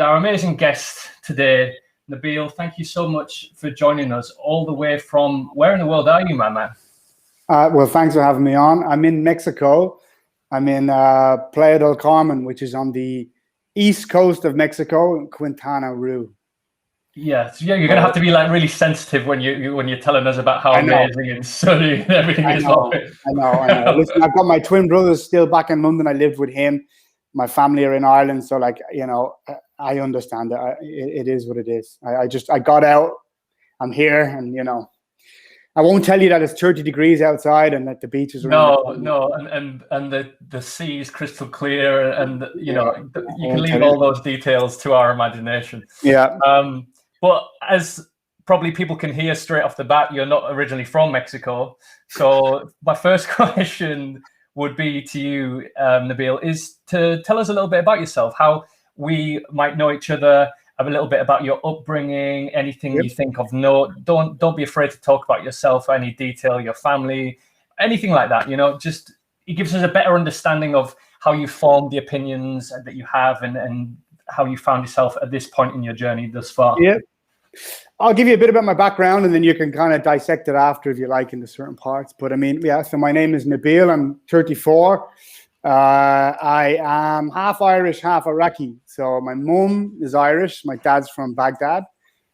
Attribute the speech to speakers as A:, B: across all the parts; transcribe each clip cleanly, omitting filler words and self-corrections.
A: our amazing guest today, Nabil. Thank you so much for joining us all the way from, where in the world are you, my man?
B: Well, thanks for having me on. I'm in Mexico. I'm in Playa del Carmen, which is on the east coast of Mexico, in Quintana Roo.
A: Yeah, so you're gonna have to be like really sensitive when you're telling us about how amazing and sunny and everything is.
B: I know. Listen, I've got my twin brothers still back in London. I lived with him. My family are in Ireland, so like, you know, I understand it. It is what it is. I got out. I'm here, and you know, I won't tell you that it's 30 degrees outside and that the beaches are
A: and the sea is crystal clear, and you know, you can leave all those details to our imagination.
B: Yeah.
A: But as probably people can hear straight off the bat, you're not originally from Mexico. So my first question would be to you, Nabil, is to tell us a little bit about yourself, how we might know each other, have a little bit about your upbringing, anything you think of note. Don't be afraid to talk about yourself, any detail, your family, anything like that. You know, just it gives us a better understanding of how you formed the opinions that you have, and how you found yourself at this point in your journey thus far.
B: Yeah. I'll give you a bit about my background, and then you can kind of dissect it after if you like into certain parts. But I mean, yeah, so my name is Nabil. I'm 34. I am half Irish, half Iraqi. So my mum is Irish. My dad's from Baghdad,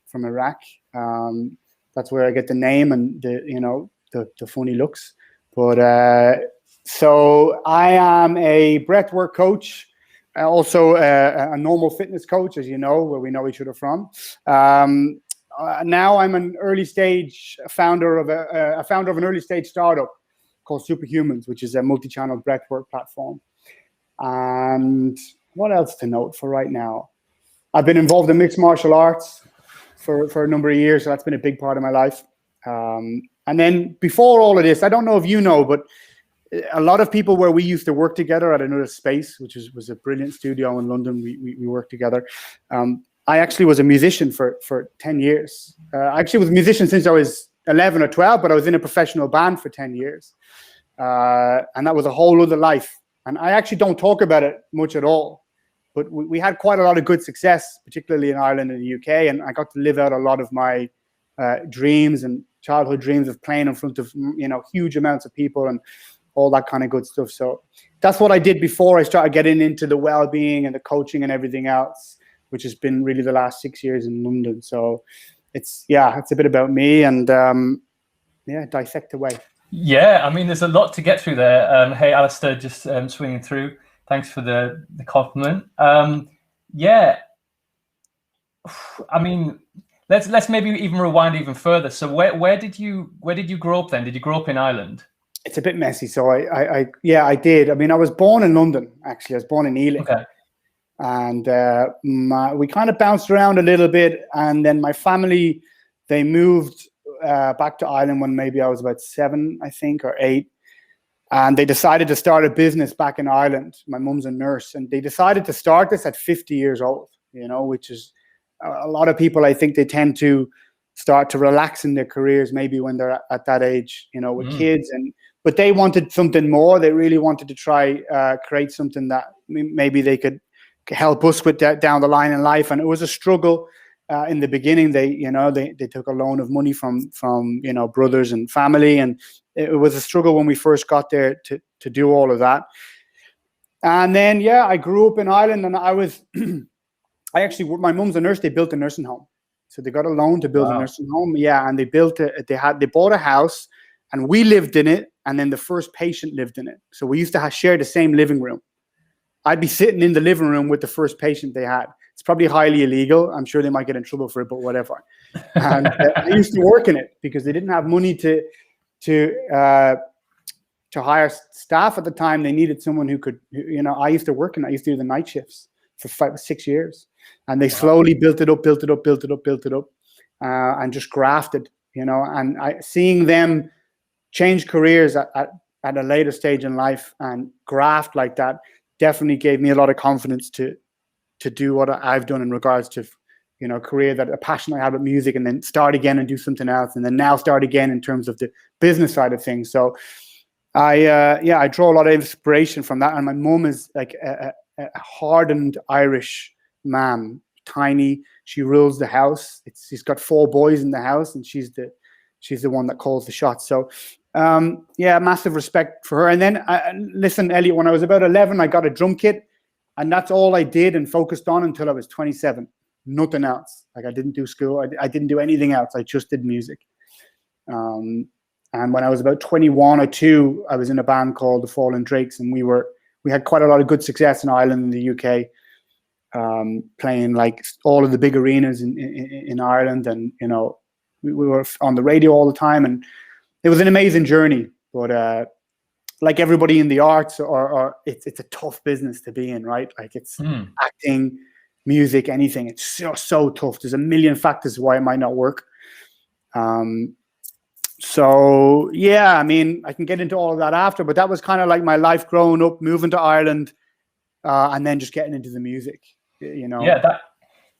B: from Iraq. That's where I get the name and the funny looks. But so I am a breathwork coach. Also a normal fitness coach, as you know, where we know each other from. Now I'm an early stage founder of an early stage startup called Superhumans, which is a multi-channel breathwork platform. And what else to note for right now? I've been involved in mixed martial arts for a number of years, so that's been a big part of my life. And then before all of this, I don't know if you know, but a lot of people where we used to work together at another space, which was a brilliant studio in London, we worked together. I actually was a musician for 10 years. I actually was a musician since I was 11 or 12, but I was in a professional band for 10 years. And that was a whole other life. And I actually don't talk about it much at all. But we had quite a lot of good success, particularly in Ireland and the UK. And I got to live out a lot of my dreams and childhood dreams of playing in front of, you know, huge amounts of people and all that kind of good stuff. So that's what I did before I started getting into the well-being and the coaching and everything else, which has been really the last 6 years in London. So it's a bit about me, and dissect away.
A: Yeah, I mean, there's a lot to get through there. Hey, Alistair, just swinging through. Thanks for the compliment. Yeah, I mean, let's maybe even rewind even further. So where did you grow up then? Did you grow up in Ireland?
B: It's a bit messy. So I did. I mean, I was born in London, actually. I was born in Ealing. Okay. And we kind of bounced around a little bit. And then my family, they moved back to Ireland when maybe I was about 7, I think, or 8. And they decided to start a business back in Ireland. My mum's a nurse. And they decided to start this at 50 years old, you know, which is a lot of people, I think they tend to start to relax in their careers maybe when they're at that age, you know, with kids. But they wanted something more. They really wanted to try create something that maybe they could help us with that down the line in life. And it was a struggle in the beginning. They took a loan of money from brothers and family, and it was a struggle when we first got there to do all of that. And then I grew up in Ireland, and I was my mum's a nurse. They built a nursing home, so they got a loan to build a nursing home. Yeah, and they built it. They bought a house, and we lived in it. And then the first patient lived in it. So we used to share the same living room. I'd be sitting in the living room with the first patient they had. It's probably highly illegal. I'm sure they might get in trouble for it, but whatever. And I used to work in it because they didn't have money to hire staff at the time. They needed someone who could, I used to work in it. I used to do the night shifts for 5 or 6 years. And they slowly built it up, and just grafted, and seeing them change careers at a later stage in life and graft like that definitely gave me a lot of confidence to do what I've done in regards to, career, that a passion I had with music, and then start again and do something else, and then now start again in terms of the business side of things. So I draw a lot of inspiration from that. And my mum is like a hardened Irish mom. tiny. She rules the house. She's got 4 boys in the house, and she's the one that calls the shots. So yeah, massive respect for her. And then listen, Elliot, when I was about 11, I got a drum kit, and that's all I did and focused on until I was 27. Nothing else. Like, I didn't do school. I didn't do anything else. I just did music. And when I was about 21 or 2, I was in a band called the Fallen Drakes, and we had quite a lot of good success in Ireland and the UK, playing like all of the big arenas in Ireland, and you know, we were on the radio all the time, and it was an amazing journey. But like everybody in the arts, or it's a tough business to be in, right? Like, it's acting, music, anything. It's so tough. There's a million factors why it might not work. So yeah, I mean, I can get into all of that after, but that was kind of like my life growing up, moving to Ireland, and then just getting into the music, you know.
A: Yeah,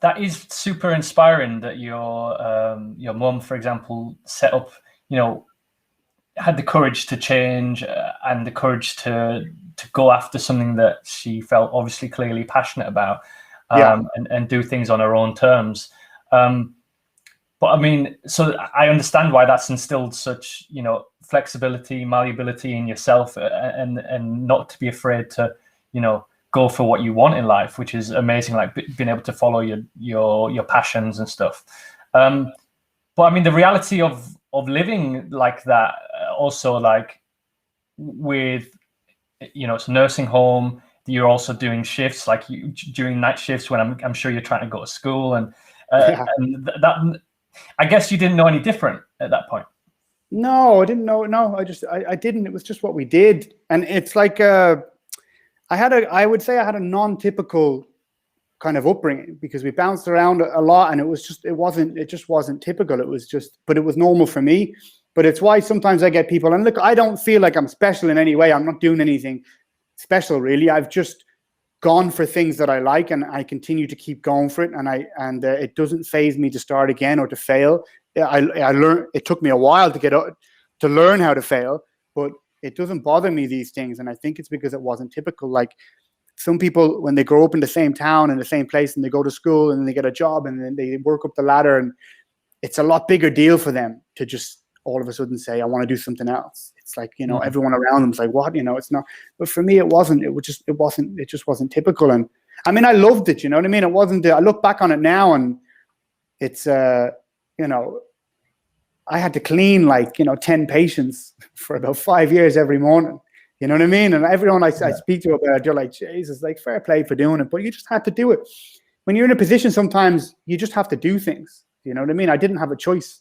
A: that is super inspiring that your mum, for example, set up, you know, had the courage to change and the courage to go after something that she felt obviously clearly passionate about, and do things on her own terms. But I mean, so I understand why that's instilled such, you know, flexibility, malleability in yourself, and not to be afraid to, you know, go for what you want in life, which is amazing. Like being able to follow your passions and stuff. But I mean, the reality of living like that, also, like with, you know, it's a nursing home. You're also doing shifts, like during night shifts when I'm sure you're trying to go to school, and that. I guess you didn't know any different at that point.
B: No, I didn't know. No, I didn't. It was just what we did. And it's like, I would say I had a non-typical kind of upbringing, because we bounced around a lot, and it just wasn't typical. But it was normal for me. But it's why sometimes I get people, and look, I don't feel like I'm special in any way. I'm not doing anything special, really. I've just gone for things that I like, and I continue to keep going for it, and it doesn't faze me to start again or to fail. I learned. It took me a while to learn how to fail, but it doesn't bother me, these things. And I think it's because it wasn't typical. Like, some people, when they grow up in the same town, in the same place, and they go to school, and then they get a job, and then they work up the ladder, and it's a lot bigger deal for them to just all of a sudden say, I want to do something else. It's like, you know, everyone around them's like, what? You know, it's not. But for me, it wasn't. It just wasn't typical. And I mean, I loved it. You know what I mean? It wasn't. I look back on it now, and it's you know, I had to clean, like, you know, 10 patients for about 5 years every morning. You know what I mean? And everyone I speak to about it, they're like, Jesus, like, fair play for doing it, but you just had to do it. When you're in a position, sometimes you just have to do things. You know what I mean? I didn't have a choice.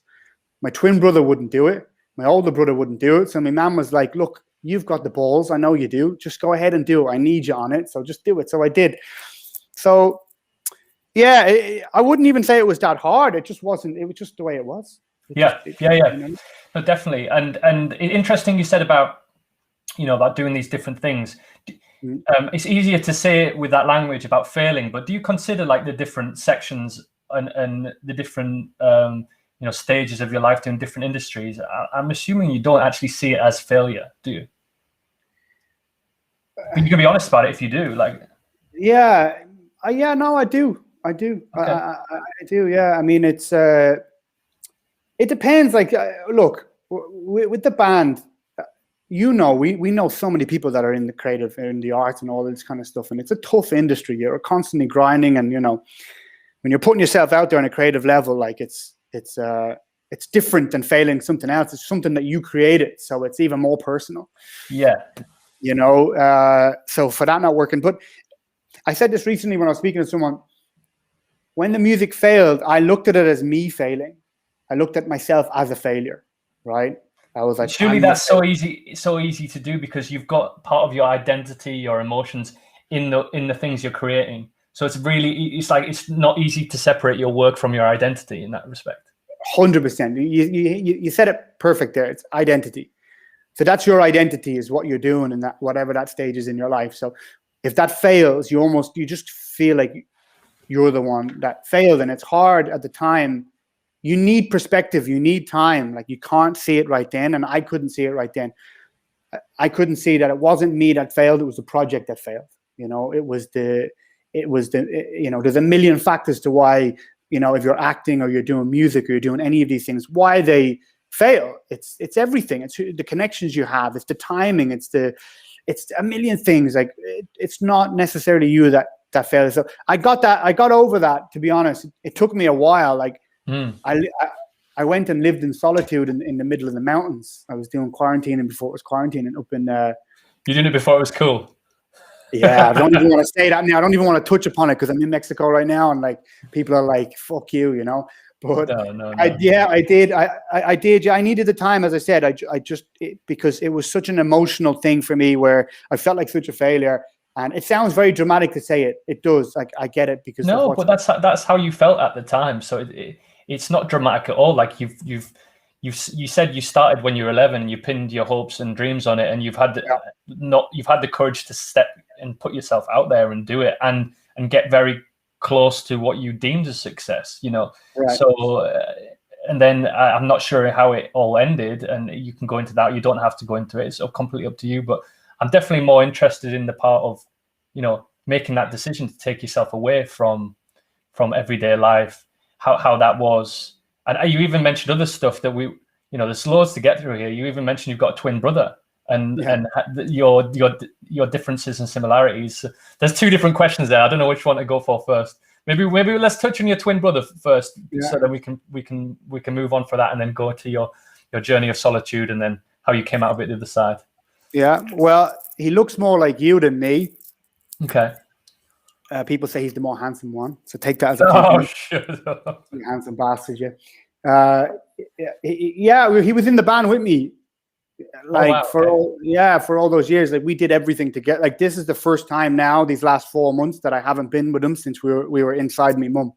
B: My twin brother wouldn't do it. My older brother wouldn't do it. So my mom was like, look, you've got the balls. I know you do. Just go ahead and do it. I need you on it. So just do it. So I did. So yeah, I wouldn't even say it was that hard. It just wasn't. It was just the way it was.
A: Yeah. You know? No, definitely. And interesting you said about, you know, about doing these different things. It's easier to say it with that language about failing, but do you consider like the different sections and the different you know, stages of your life doing different industries? I'm assuming you don't actually see it as failure, do you? But you can be honest about it if you do. Like,
B: yeah, no, I do. Okay. I do. Yeah, I mean, it depends. Like, look, with the band, you know, we know so many people that are in the creative, in the arts, and all this kind of stuff, and it's a tough industry. You're constantly grinding, and you know, when you're putting yourself out there on a creative level, like it's different than failing something else. It's something that you created, so it's even more personal.
A: Yeah,
B: you know. So for that not working, but I said this recently when I was speaking to someone. When the music failed, I looked at it as me failing. I looked at myself as a failure, right? I was like,
A: surely that's so easy to do, because you've got part of your identity, your emotions in the things you're creating. So it's like it's not easy to separate your work from your identity in that respect.
B: 100%. You said it perfect there. It's identity. So that's your identity, is what you're doing, and that whatever that stage is in your life. So if that fails, you just feel like you're the one that failed, and it's hard at the time. You need perspective. You need time. Like, you can't see it right then, and I couldn't see it right then. I couldn't see that it wasn't me that failed. It was the project that failed. You know, it was it was there's a million factors to why, if you're acting or you're doing music or you're doing any of these things, why they fail. It's everything. It's the connections you have. It's the timing. It's a million things. Like it's not necessarily you that fails. So I got over that, to be honest. It took me a while. Like I went and lived in solitude in the middle of the mountains. I was doing quarantining before it was quarantining up in
A: you did it before it was cool.
B: Yeah, I don't even want to say that now. I don't even want to touch upon it because I'm in Mexico right now, and like people are like, "Fuck you," But
A: no.
B: I did. I did. Yeah, I needed the time, as I said. Because it was such an emotional thing for me, where I felt like such a failure. And it sounds very dramatic to say it. It does. Like I get it because
A: but that's how you felt at the time. So it's not dramatic at all. Like you said you started when you were 11 and you pinned your hopes and dreams on it, and you've had the courage to step and put yourself out there and do it and get very close to what you deemed as success, Right. So and then I'm not sure how it all ended, and you can go into that. You don't have to go into it. It's completely up to you. But I'm definitely more interested in the part of, making that decision to take yourself away from everyday life, how that was. And you even mentioned other stuff that there's loads to get through here. You even mentioned you've got a twin brother and your differences and similarities. There's two different questions there. I don't know which one to go for first. Maybe let's touch on your twin brother first, so that we can move on for that, and then go to your journey of solitude, and then how you came out of it the other side. Yeah,
B: well, he looks more like you than me.
A: Okay.
B: People say he's the more handsome one, so take that as a compliment.
A: Shut up.
B: You handsome bastard, yeah. He was in the band with me, for all those years. Like we did everything together. Like this is the first time now, these last 4 months, that I haven't been with him since we were inside me mum.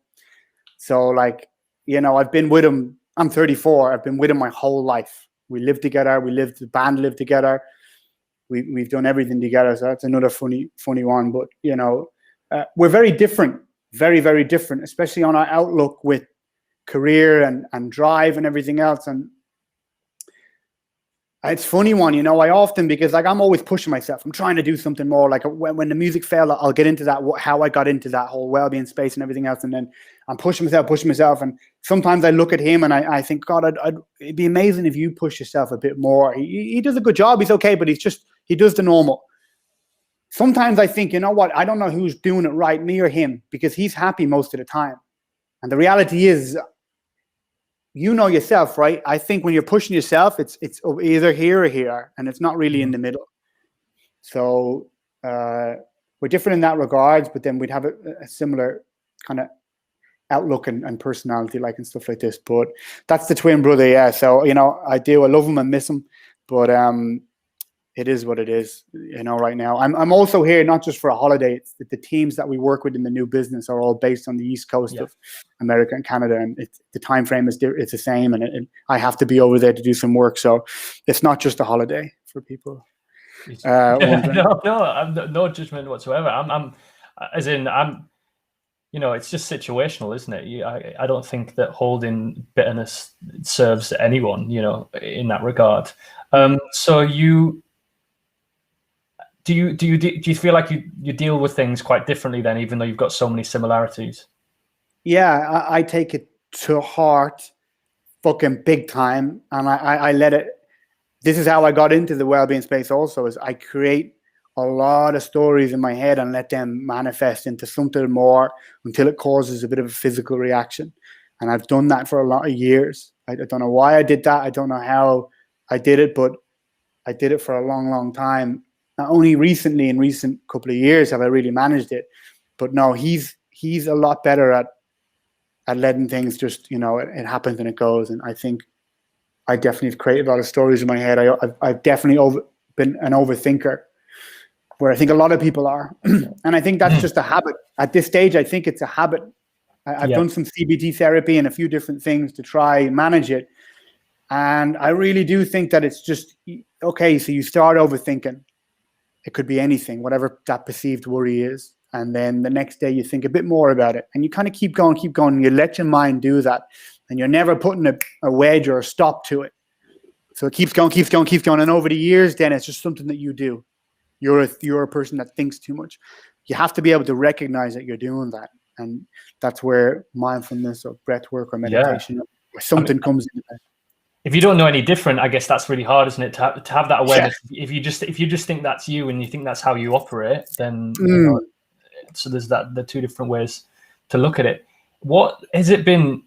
B: So like, I've been with him. I'm 34. I've been with him my whole life. We lived together. The band lived together. We've done everything together. So that's another funny one. But we're very different, very, very different, especially on our outlook with career and drive and everything else. And it's funny one, I often, because like I'm always pushing myself. I'm trying to do something more. Like when the music failed, I'll get into that, how I got into that whole well-being space and everything else. And then I'm pushing myself. And sometimes I look at him and I think, God, it'd be amazing if you push yourself a bit more. He does a good job. He's okay, but he does the normal. Sometimes I think, I don't know who's doing it right, me or him, because he's happy most of the time. And the reality is, yourself, right? I think when you're pushing yourself, it's either here or here, and it's not really in the middle. So we're different in that regards, but then we'd have a similar kind of outlook and personality, like, and stuff like this. But that's the twin brother, yeah. So I love him and miss him, but it is what it is, right now. I'm also here not just for a holiday. It's the teams that we work with in the new business are all based on the East Coast of America and Canada, and the time frame is it's the same, and I have to be over there to do some work. So it's not just a holiday for people.
A: No judgment whatsoever. It's just situational, isn't it? I don't think that holding bitterness serves anyone, in that regard. So you. Do you feel like you deal with things quite differently then, even though you've got so many similarities?
B: Yeah, I take it to heart, fucking big time, and I let it. This is how I got into the well-being space. Also, is I create a lot of stories in my head and let them manifest into something more until it causes a bit of a physical reaction. And I've done that for a lot of years. I don't know why I did that. I don't know how I did it, but I did it for a long, long time. Not only recently, in recent couple of years, have I really managed it, but no, he's a lot better at letting things just, it happens and it goes. And I think I definitely have created a lot of stories in my head. I've definitely been an overthinker, where I think a lot of people are. And I think that's just a habit. At this stage, I think it's a habit. I've done some CBT therapy and a few different things to try and manage it. And I really do think that it's just, okay, so you start overthinking. It could be anything, whatever that perceived worry is. And then the next day you think a bit more about it, and you kind of keep going. You let your mind do that, and you're never putting a wedge or a stop to it. So it keeps going. And over the years, then it's just something that you do. You're a person that thinks too much. you have to be able to recognize that you're doing that. And that's where mindfulness or breath work or meditation or something comes in.
A: If you don't know any different, I guess that's really hard, isn't it? To have that awareness. If you just think that's you and you think that's how you operate, then you know, so there's the two different ways to look at it. What has it been?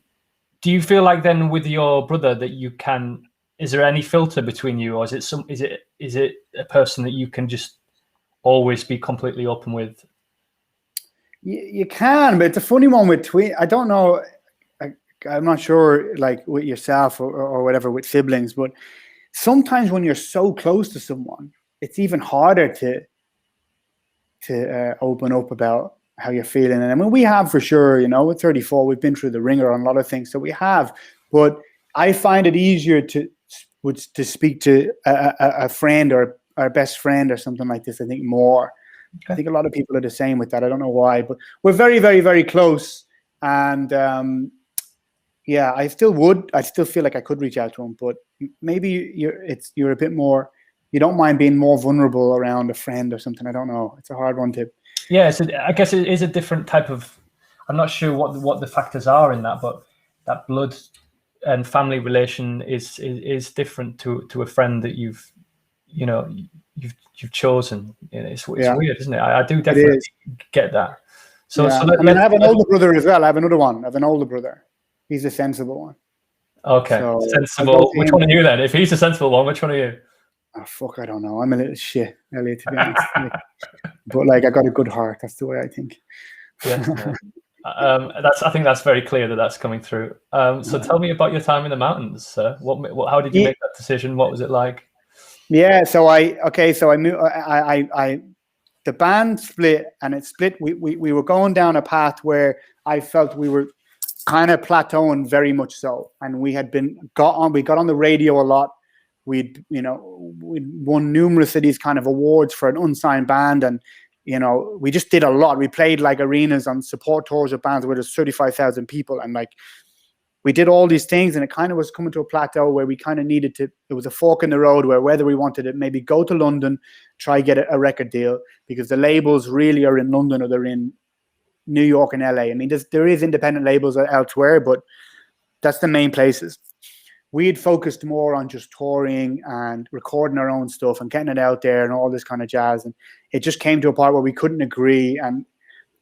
A: Do you feel like then with your brother that you can? Is there any filter between you, or is it a person that you can just always be completely open with?
B: You can, but it's a funny one with twins. I don't know. I'm not sure, like with yourself or whatever with siblings, but sometimes when you're so close to someone, it's even harder to open up about how you're feeling. And I mean, we have for sure, you know, with 34, we've been through the ringer on a lot of things, so we have. But I find it easier to speak to a friend or our best friend or something like this. I think more. I think a lot of people are the same with that. I don't know why, but we're very, very, very close. And yeah, I still feel like I could reach out to him, but maybe you're a bit more, you don't mind being more vulnerable around a friend or something. I don't know. It's a hard one to.
A: Yeah, so I guess it is a different type of. I'm not sure what the factors are in that, but that blood and family relation is different to a friend that you've chosen. It's weird, isn't it? I do definitely get that. So,
B: yeah. I mean, I have an older brother as well. I have another one. I have an older brother. He's a sensible one.
A: Okay, so sensible. Which one are you then? If he's a sensible one, which one are you?
B: Oh, fuck, I don't know. I'm a little shit, Elliot, to be honest. But like, I got a good heart. That's the way I think.
A: Yeah. I think that's very clear that's coming through. So tell me about your time in the mountains, sir. How did you make that decision? What was it like?
B: Yeah, so I moved. The band split, and it split. We were going down a path where I felt we were kind of plateauing very much so, and we got on the radio a lot. We'd won numerous of these kind of awards for an unsigned band, and we just did a lot. We played like arenas on support tours of bands where there's 35,000 people, and like we did all these things, and it kind of was coming to a plateau where we kind of needed to. It was a fork in the road where whether we wanted to maybe go to London, try get a record deal, because the labels really are in London or they're in New York and LA. I mean, there is independent labels elsewhere, but that's the main places. We had focused more on just touring and recording our own stuff and getting it out there and all this kind of jazz. And it just came to a part where we couldn't agree. And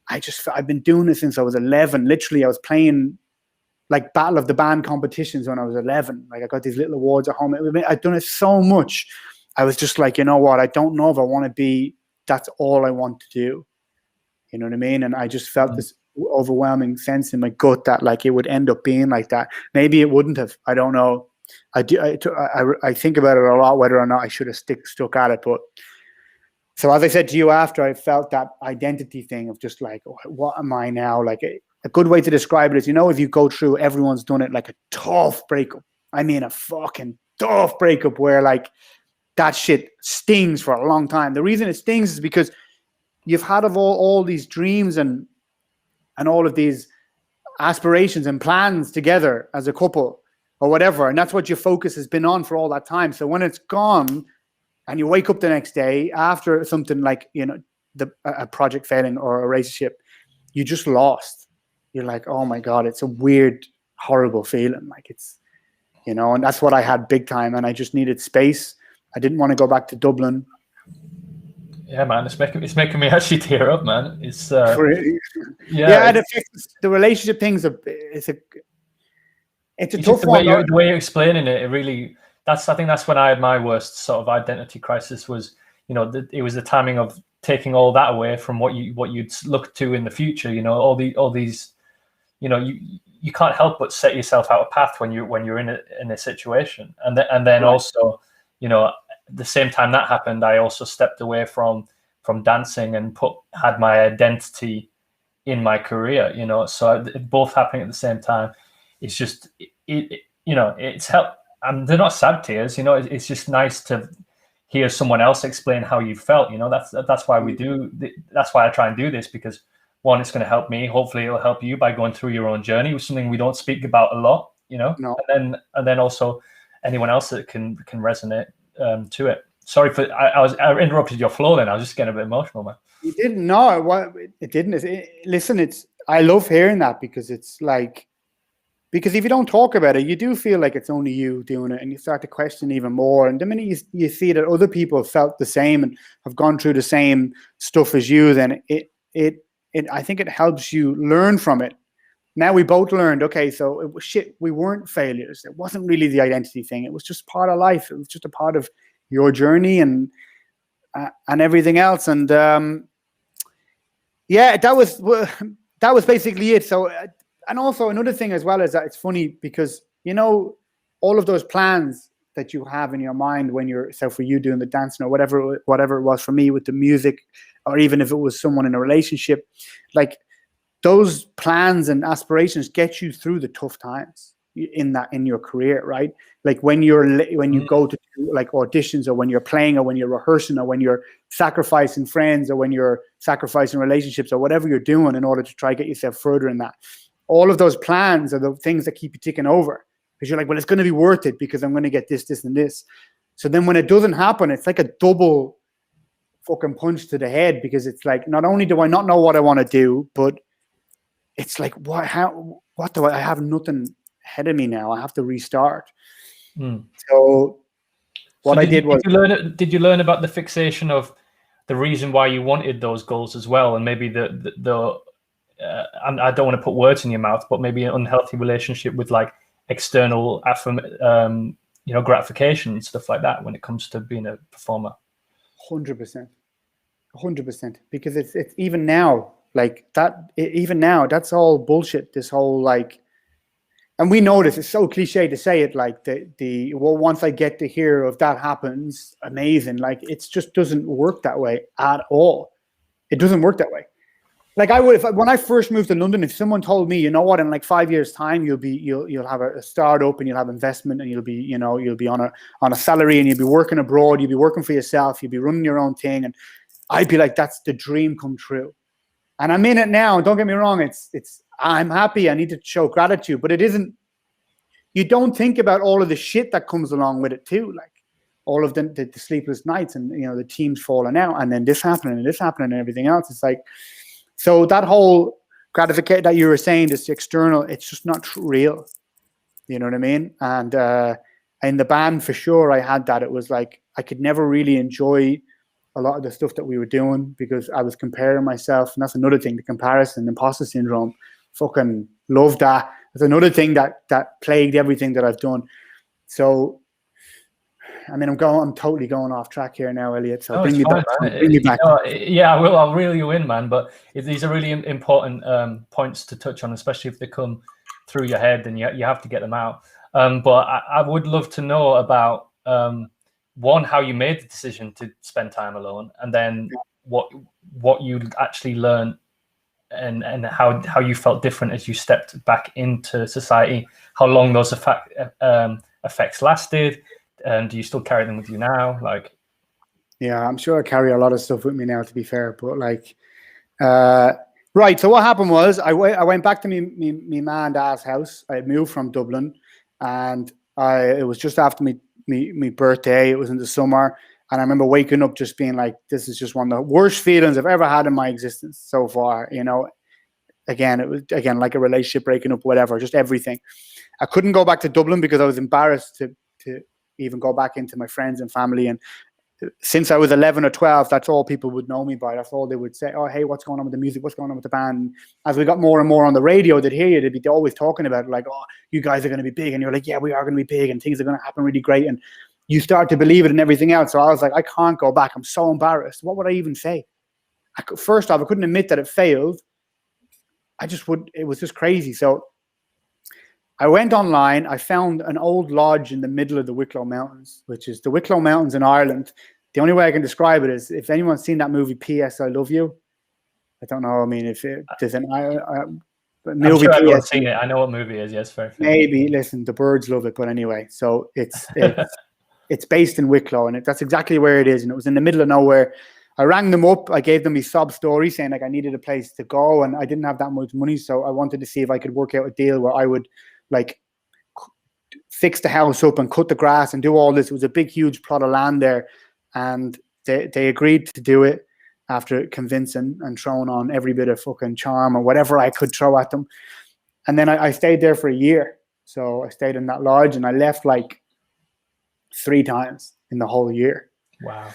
B: I've been doing this since I was 11. Literally, I was playing like Battle of the Band competitions when I was 11. Like I got these little awards at home. I'd done it so much. I was just like, you know what? I don't know if I want to be, that's all I want to do. You know what I mean? And I just felt this overwhelming sense in my gut that like it would end up being like that. Maybe it wouldn't have. I don't know. I think about it a lot, whether or not I should have stuck at it. But so as I said to you after, I felt that identity thing of just like, what am I now? Like a good way to describe it is, if you go through, everyone's done it, like a tough breakup. I mean, a fucking tough breakup where like that shit stings for a long time. The reason it stings is because you've had of all these dreams and all of these aspirations and plans together as a couple or whatever. And that's what your focus has been on for all that time. So when it's gone and you wake up the next day after something like, a project failing or a relationship, you just lost. You're like, oh my God, it's a weird, horrible feeling. Like it's, and that's what I had big time. And I just needed space. I didn't want to go back to Dublin.
A: Yeah, man, it's making me actually tear up, man. It's the
B: relationship thing's it's a tough
A: one.
B: The
A: way you're explaining it, really. I think that's when I had my worst sort of identity crisis. Was it was the timing of taking all that away from what you'd look to in the future. All these. You can't help but set yourself out a path when you're in a situation, and then also the same time that happened, I also stepped away from dancing and had my identity in my career, so both happening at the same time. It's just, it's helped. They're not sad tears, it's just nice to hear someone else explain how you felt, that's why that's why I try and do this, because one, it's going to help me. Hopefully it'll help you by going through your own journey, with something we don't speak about a lot,
B: No.
A: and then also anyone else that can resonate to it. Sorry for I interrupted your flow. Then I was just getting a bit emotional, man.
B: You didn't know what it didn't. Listen, I love hearing that because it's like, because if you don't talk about it, you do feel like it's only you doing it, and you start to question even more. And the minute you see that other people have felt the same and have gone through the same stuff as you, then I think it helps you learn from it. Now we both learned, okay, so it was shit. We weren't failures. It wasn't really the identity thing. It was just part of life. It was just a part of your journey and everything else. And yeah, that was basically it. So, and also another thing as well is that it's funny because, you know, all of those plans that you have in your mind when you're, so for you doing the dancing or whatever it was for me with the music, or even if it was someone in a relationship, like those plans and aspirations get you through the tough times in your career, right? Like when you go to like auditions, or when you're playing, or when you're rehearsing, or when you're sacrificing friends, or when you're sacrificing relationships, or whatever you're doing in order to try to get yourself further in that. All of those plans are the things that keep you ticking over, because you're like, well, it's going to be worth it because I'm going to get this, this, and this. So then when it doesn't happen, it's like a double fucking punch to the head, because it's like, not only do I not know what I want to do, but it's like, what do I have nothing ahead of me now. I have to restart. So what I did was,
A: did you learn about the fixation of the reason why you wanted those goals as well, and maybe the I don't want to put words in your mouth, but maybe an unhealthy relationship with like external gratification and stuff like that when it comes to being a performer?
B: 100%, because it's even now like that. Even now, that's all bullshit. This whole like. And we know this, it's so cliche to say it, like well, once I get to hear of that happens, amazing. Like it just doesn't work that way at all. It doesn't work that way. Like when I first moved to London, if someone told me, you know what, in like 5 years' time, you'll have a startup and you'll have investment and you'll be on a salary and you'll be working abroad, you'll be working for yourself, you'll be running your own thing, and I'd be like, that's the dream come true. And I'm in it now. Don't get me wrong. I'm happy. I need to show gratitude, but it isn't. You don't think about all of the shit that comes along with it too, like all of the sleepless nights and the teams falling out, and then this happening and everything else. It's like, so that whole gratification that you were saying, this external, it's just not real. You know what I mean? And in the band, for sure, I had that. It was like I could never really enjoy a lot of the stuff that we were doing because I was comparing myself, and that's another thing, the comparison, imposter syndrome. Fucking love that. It's another thing that plagued everything that I've done. So, I mean, I'm totally going off track here now, Elliot. So bring me back.
A: Yeah, I will. I'll reel you in, man. But these are really important points to touch on, especially if they come through your head, and you have to get them out. But I would love to know about one, how you made the decision to spend time alone, and then what you actually learned. And how you felt different as you stepped back into society, how long those effects lasted, and do you still carry them with you now? Like,
B: yeah, I'm sure I carry a lot of stuff with me now, to be fair, but like, right. So what happened was I went back to me ma and dad's house. I had moved from Dublin, and it was just after me birthday. It was in the summer. And I remember waking up just being like, this is just one of the worst feelings I've ever had in my existence so far. Again, it was like a relationship breaking up, whatever, just everything. I couldn't go back to Dublin because I was embarrassed to even go back into my friends and family. And since I was 11 or 12, that's all people would know me by. That's all they would say. Oh, hey, what's going on with the music? What's going on with the band? And as we got more and more on the radio, they'd hear you. They'd be always talking about it, like, oh, you guys are going to be big. And you're like, yeah, we are going to be big and things are going to happen really great. And you start to believe it and everything else. So I was like, I can't go back. I'm so embarrassed. What would I even say? First off, I couldn't admit that it failed. It was just crazy. So I went online. I found an old lodge in the middle of the Wicklow Mountains, which is the Wicklow Mountains in Ireland. The only way I can describe it is, if anyone's seen that movie, P.S. I Love You. I don't know. I mean, if there's an
A: movie, I'm sure everyone's seen it. I know what movie it is. Yes, very famous.
B: Maybe. Listen, the birds love it. But anyway, so it's based in Wicklow, and that's exactly where it is. And it was in the middle of nowhere. I rang them up. I gave them my sob story saying like I needed a place to go, and I didn't have that much money. So I wanted to see if I could work out a deal where I would like fix the house up and cut the grass and do all this. It was a big, huge plot of land there. and they agreed to do it after convincing and throwing on every bit of fucking charm or whatever I could throw at them. And then I stayed there for a year. So I stayed in that lodge, and I left like 3 times in the whole year.
A: Wow.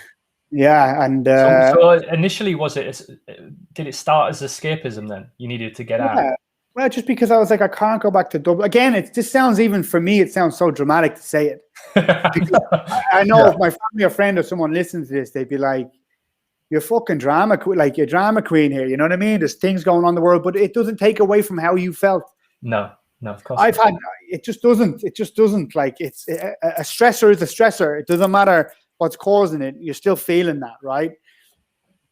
B: Yeah, and
A: so initially, did it start as escapism then? You needed to get out?
B: Well, just because I was like, I can't go back to Dublin. Again, it just sounds, even for me, it sounds so dramatic to say it. Because I know if my family or friend or someone listens to this, they'd be like, you're fucking drama queen, like you're drama queen here. You know what I mean? There's things going on in the world, but it doesn't take away from how you felt.
A: No, of course.
B: It just doesn't. Like, it's a stressor is a stressor. It doesn't matter what's causing it. You're still feeling that, right?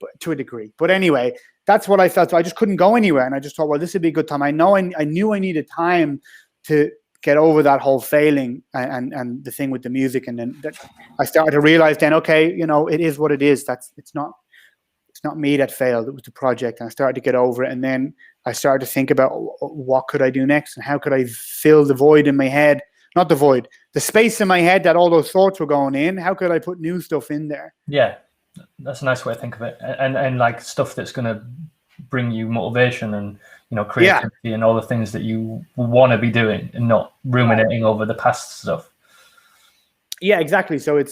B: But to a degree. But anyway, that's what I felt. So I just couldn't go anywhere. And I just thought, well, this would be a good time. I knew I needed time to get over that whole failing and the thing with the music. And then I started to realize then, okay, it is what it is. It's not me that failed. It was the project. And I started to get over it. And then I started to think about what could I do next and how could I fill the void in my head? Not the void, the space in my head that all those thoughts were going in. How could I put new stuff in there?
A: Yeah, that's a nice way to think of it. And like stuff that's going to bring you motivation and, creativity and all the things that you want to be doing and not ruminating over the past stuff.
B: Yeah, exactly. So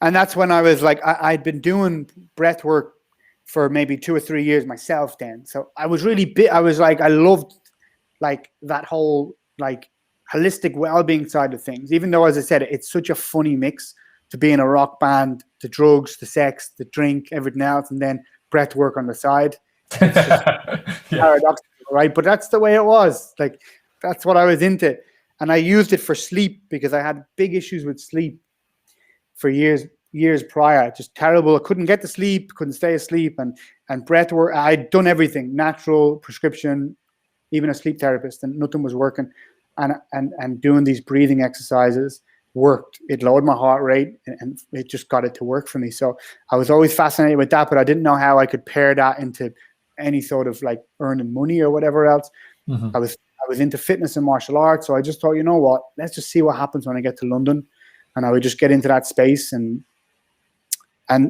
B: and that's when I was like, I'd been doing breath work for maybe 2 or 3 years myself then. So I was really I was like, I loved like that whole like holistic well-being side of things, even though, as I said, it's such a funny mix to be in a rock band, the drugs, the sex, the drink, everything else, and then breath work on the side. It's just paradoxical, right? But that's the way it was. Like, that's what I was into. And I used it for sleep because I had big issues with sleep for years prior. Just terrible. I couldn't get to sleep, couldn't stay asleep. And breath work, I'd done everything, natural, prescription, even a sleep therapist, and nothing was working. And doing these breathing exercises worked. It lowered my heart rate and it just got it to work for me. So I was always fascinated with that, but I didn't know how I could pair that into any sort of like earning money or whatever else. Mm-hmm. I was into fitness and martial arts. So I just thought, you know what, let's just see what happens when I get to London. And I would just get into that space. And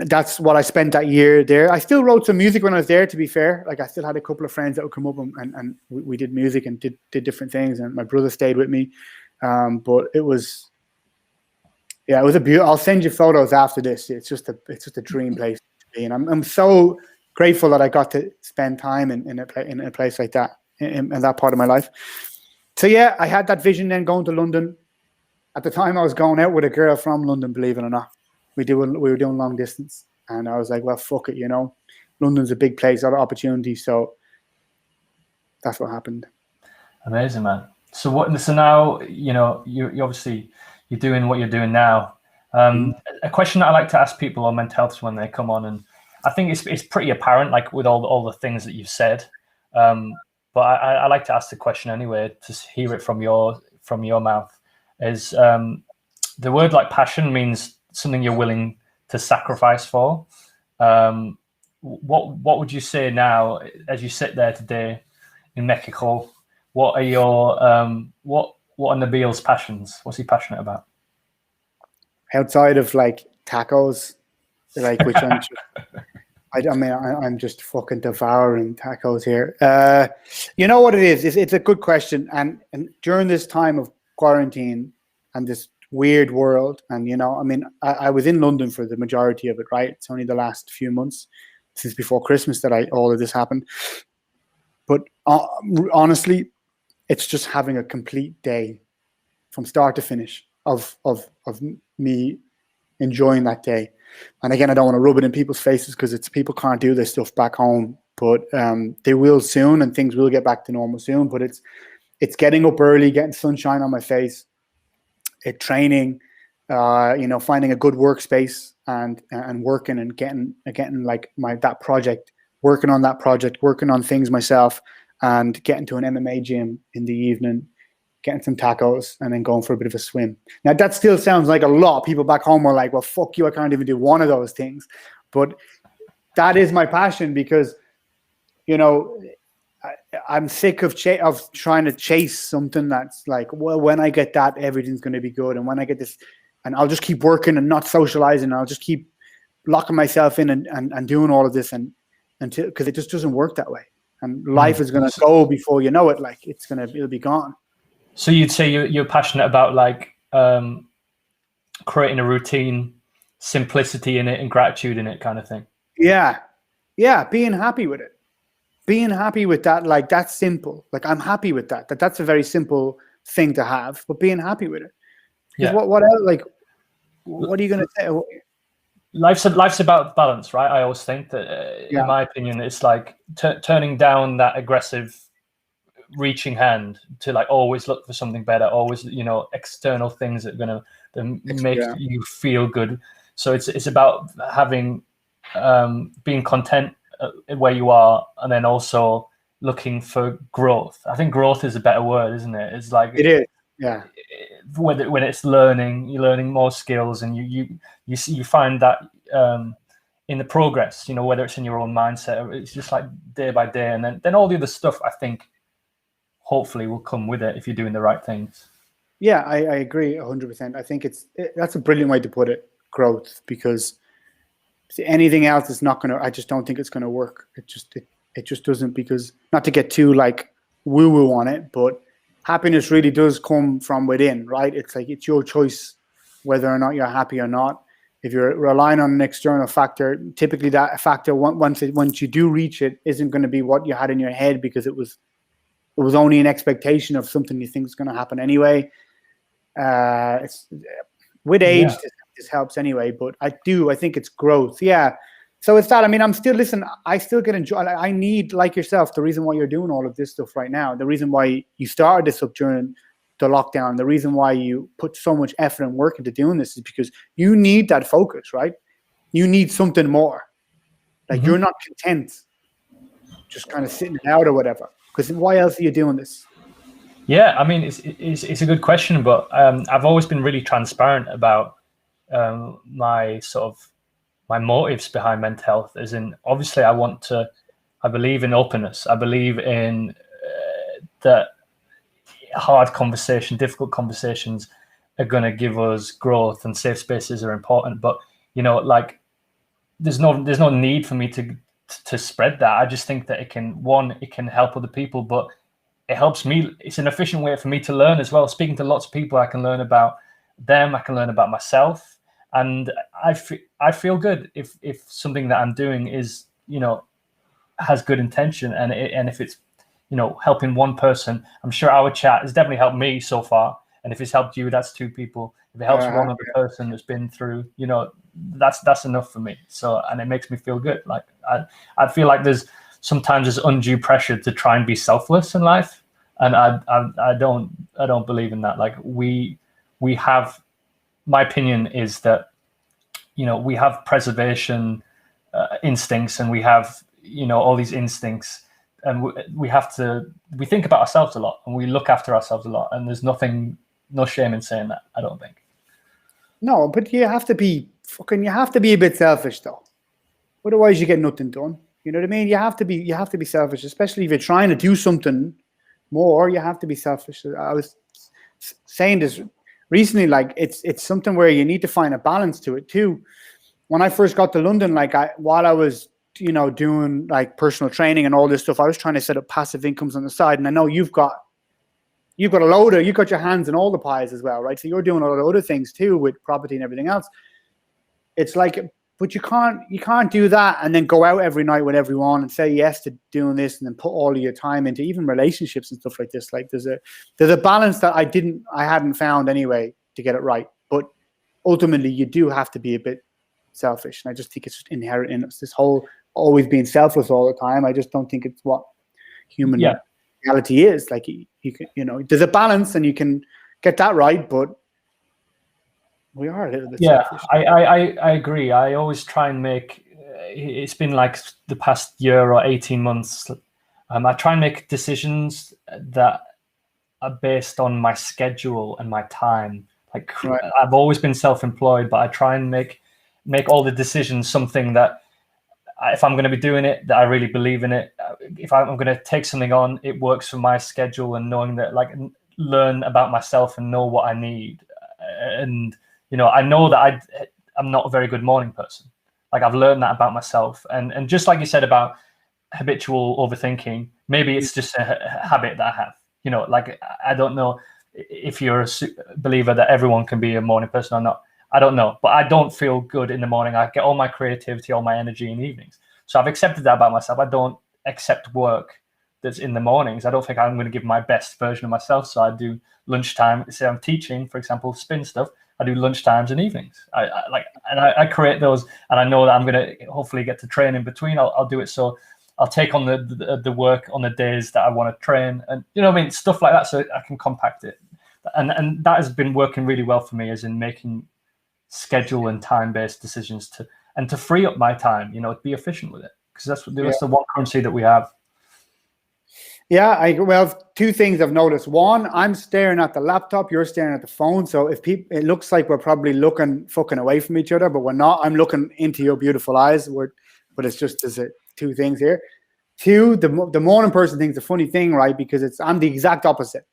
B: that's what I spent that year there. I still wrote some music when I was there, to be fair. Like, I still had a couple of friends that would come up and we did music and did different things. And my brother stayed with me. But it was a beautiful. I'll send you photos after this. It's just a dream place to be. And I'm so grateful that I got to spend time in a place like that, in that part of my life. So yeah, I had that vision then going to London. At the time, I was going out with a girl from London, believe it or not. We were doing long distance, and I was like, well, fuck it, London's a big place, a lot of opportunities. So that's what happened.
A: Amazing, man. So now, you obviously, you're doing what you're doing now. A question that I like to ask people on mental health when they come on, and I think it's pretty apparent, like with all the things that you've said. But I like to ask the question anyway, to hear it from your mouth. Is the word like passion means something you're willing to sacrifice for. What would you say now, as you sit there today in Mexico? What are your what are Nabil's passions? What's he passionate about?
B: Outside of like tacos, like which I'm just fucking devouring tacos here. You know what it is? It's a good question. And during this time of quarantine and this weird world, and I was in London for the majority of it, right? It's only the last few months since before Christmas that all of this happened. But honestly, it's just having a complete day from start to finish of me enjoying that day. And again, I don't want to rub it in people's faces because people can't do this stuff back home, but they will soon, and things will get back to normal soon. But it's getting up early, getting sunshine on my face, training, finding a good workspace and working and getting like that project, working on things myself, and getting to an MMA gym in the evening, getting some tacos, and then going for a bit of a swim. Now, that still sounds like a lot. People back home are like, well, fuck you, I can't even do one of those things. But that is my passion because, I'm sick of trying to chase something that's like, well, when I get that, everything's going to be good. And when I get this, and I'll just keep working and not socializing. And I'll just keep locking myself in and doing all of this and until, because it just doesn't work that way. And life is going to go before you know it. Like it'll be gone.
A: So you'd say you're passionate about like creating a routine, simplicity in it, and gratitude in it, kind of thing.
B: Yeah, being happy with it, being happy with that. Like that's simple. Like I'm happy with that. That's a very simple thing to have, but being happy with it. Yeah. What else? Like, what are you going to say?
A: Life's about balance, right? I always think that, in my opinion, it's like turning down that aggressive reaching hand to like always look for something better, always, external things that are going to make you feel good. So it's about having, being content where you are, and then also looking for growth. I think growth is a better word, isn't it? It's like
B: it is. Yeah.
A: When it's learning, you're learning more skills, and you find that in the progress, whether it's in your own mindset, or it's just like day by day, and then all the other stuff, I think, hopefully will come with it if you're doing the right things.
B: Yeah, I agree 100%. I think that's a brilliant way to put it, growth, because anything else is not going to, I just don't think it's going to work. It just doesn't, because not to get too like woo-woo on it, but happiness really does come from within, right? It's like, it's your choice whether or not you're happy or not. If you're relying on an external factor, typically that factor, once you do reach it, isn't going to be what you had in your head, because it was only an expectation of something you think is going to happen anyway. It's with age, this helps anyway, but I think it's growth. Yeah. So it's that. I mean, I still get enjoy. I need, like yourself, the reason why you're doing all of this stuff right now, the reason why you started this up during the lockdown, the reason why you put so much effort and work into doing this is because you need that focus, right? You need something more. Like you're not content just kind of sitting it out or whatever. Because why else are you doing this?
A: Yeah, I mean, it's a good question, but I've always been really transparent about my motives behind mental health. As in, obviously, I believe in openness. I believe in that hard conversation, difficult conversations are going to give us growth, and safe spaces are important. But like, there's no need for me to spread that. I just think that it can help other people, but it helps me. It's an efficient way for me to learn as well. Speaking to lots of people, I can learn about them, I can learn about myself, and I feel good if something that I'm doing is has good intention, and if it's helping one person. I'm sure our chat has definitely helped me so far, and if it's helped you, that's two people. If it helps one other person that's been through, that's enough for me. So, and it makes me feel good. Like I feel like there's undue pressure to try and be selfless in life, and I don't believe in that. Like we have, my opinion is that we have preservation instincts, and we have all these instincts, and we think about ourselves a lot, and we look after ourselves a lot, and there's no shame in saying that, I don't think.
B: No, but you have to be a bit selfish though. Otherwise you get nothing done. You know what I mean? You have to be selfish, especially if you're trying to do something more. You have to be selfish. I was saying this recently, like it's something where you need to find a balance to it too. When I first got to London, like while I was doing like personal training and all this stuff, I was trying to set up passive incomes on the side. And I know you've got you've got your hands in all the pies as well, right? So you're doing a lot of other things too with property and everything else. It's like, but you can't do that and then go out every night with everyone and say yes to doing this and then put all of your time into even relationships and stuff like this. Like there's a balance that I hadn't found anyway to get it right. But ultimately you do have to be a bit selfish. And I just think it's just inherent in us, this whole always being selfless all the time. I just don't think it's what human reality is. Like you can, there's a balance and you can get that right, but we are a little bit selfish.
A: I agree. I always try and make, it's been like the past year or 18 months, I try and make decisions that are based on my schedule and my time. Like I've always been self-employed, but I try and make all the decisions something that if I'm going to be doing it, that I really believe in it. If I'm going to take something on, it works for my schedule, and knowing that, like, learn about myself and know what I need. And I know that I'm not a very good morning person. Like I've learned that about myself. And just like you said about habitual overthinking, maybe it's just a habit that I have. You know, like I don't know if you're a believer that everyone can be a morning person or not. I don't know, but I don't feel good in the morning. I get all my creativity, all my energy in the evenings. So I've accepted that about myself. I don't accept work that's in the mornings. I don't think I'm going to give my best version of myself. So I do lunchtime. Say I'm teaching, for example, spin stuff. I do lunchtimes and evenings. I create those, and I know that I'm going to hopefully get to train in between. I'll do it. So I'll take on the work on the days that I want to train, and you know what I mean, stuff like that, so I can compact it. And that has been working really well for me, as in making schedule and time-based decisions to free up my time, you know, to be efficient with it, because that's the one currency that we have.
B: Yeah, well, two things I've noticed. One, I'm staring at the laptop, you're staring at the phone. So if it looks like we're probably looking fucking away from each other, but we're not. I'm looking into your beautiful eyes. But it's just there's two things here. Two, the morning person thing's a funny thing, right? Because I'm the exact opposite.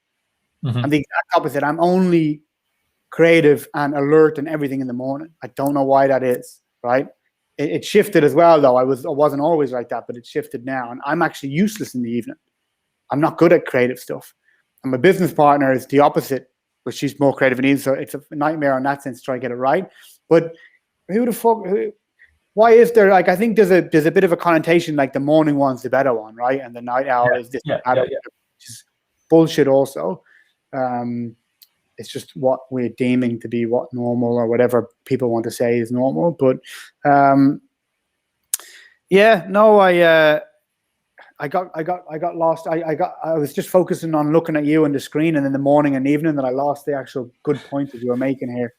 A: Mm-hmm.
B: I'm the exact opposite. I'm only creative and alert and everything in the morning. I don't know why that is, right? It shifted as well, though. I wasn't always like that, but it shifted now, and I'm actually useless in the evening. I'm not good at creative stuff. And my business partner is the opposite, but she's more creative in the evening, so it's a nightmare in that sense to try to get it right. But why is there, like, I think there's a bit of a connotation, like the morning one's the better one, right? And the night owl is this which is bullshit also. It's just what we're deeming to be what normal, or whatever people want to say is normal. But I got lost. I was just focusing on looking at you and the screen, and in the morning and evening, that I lost the actual good points that you were making here.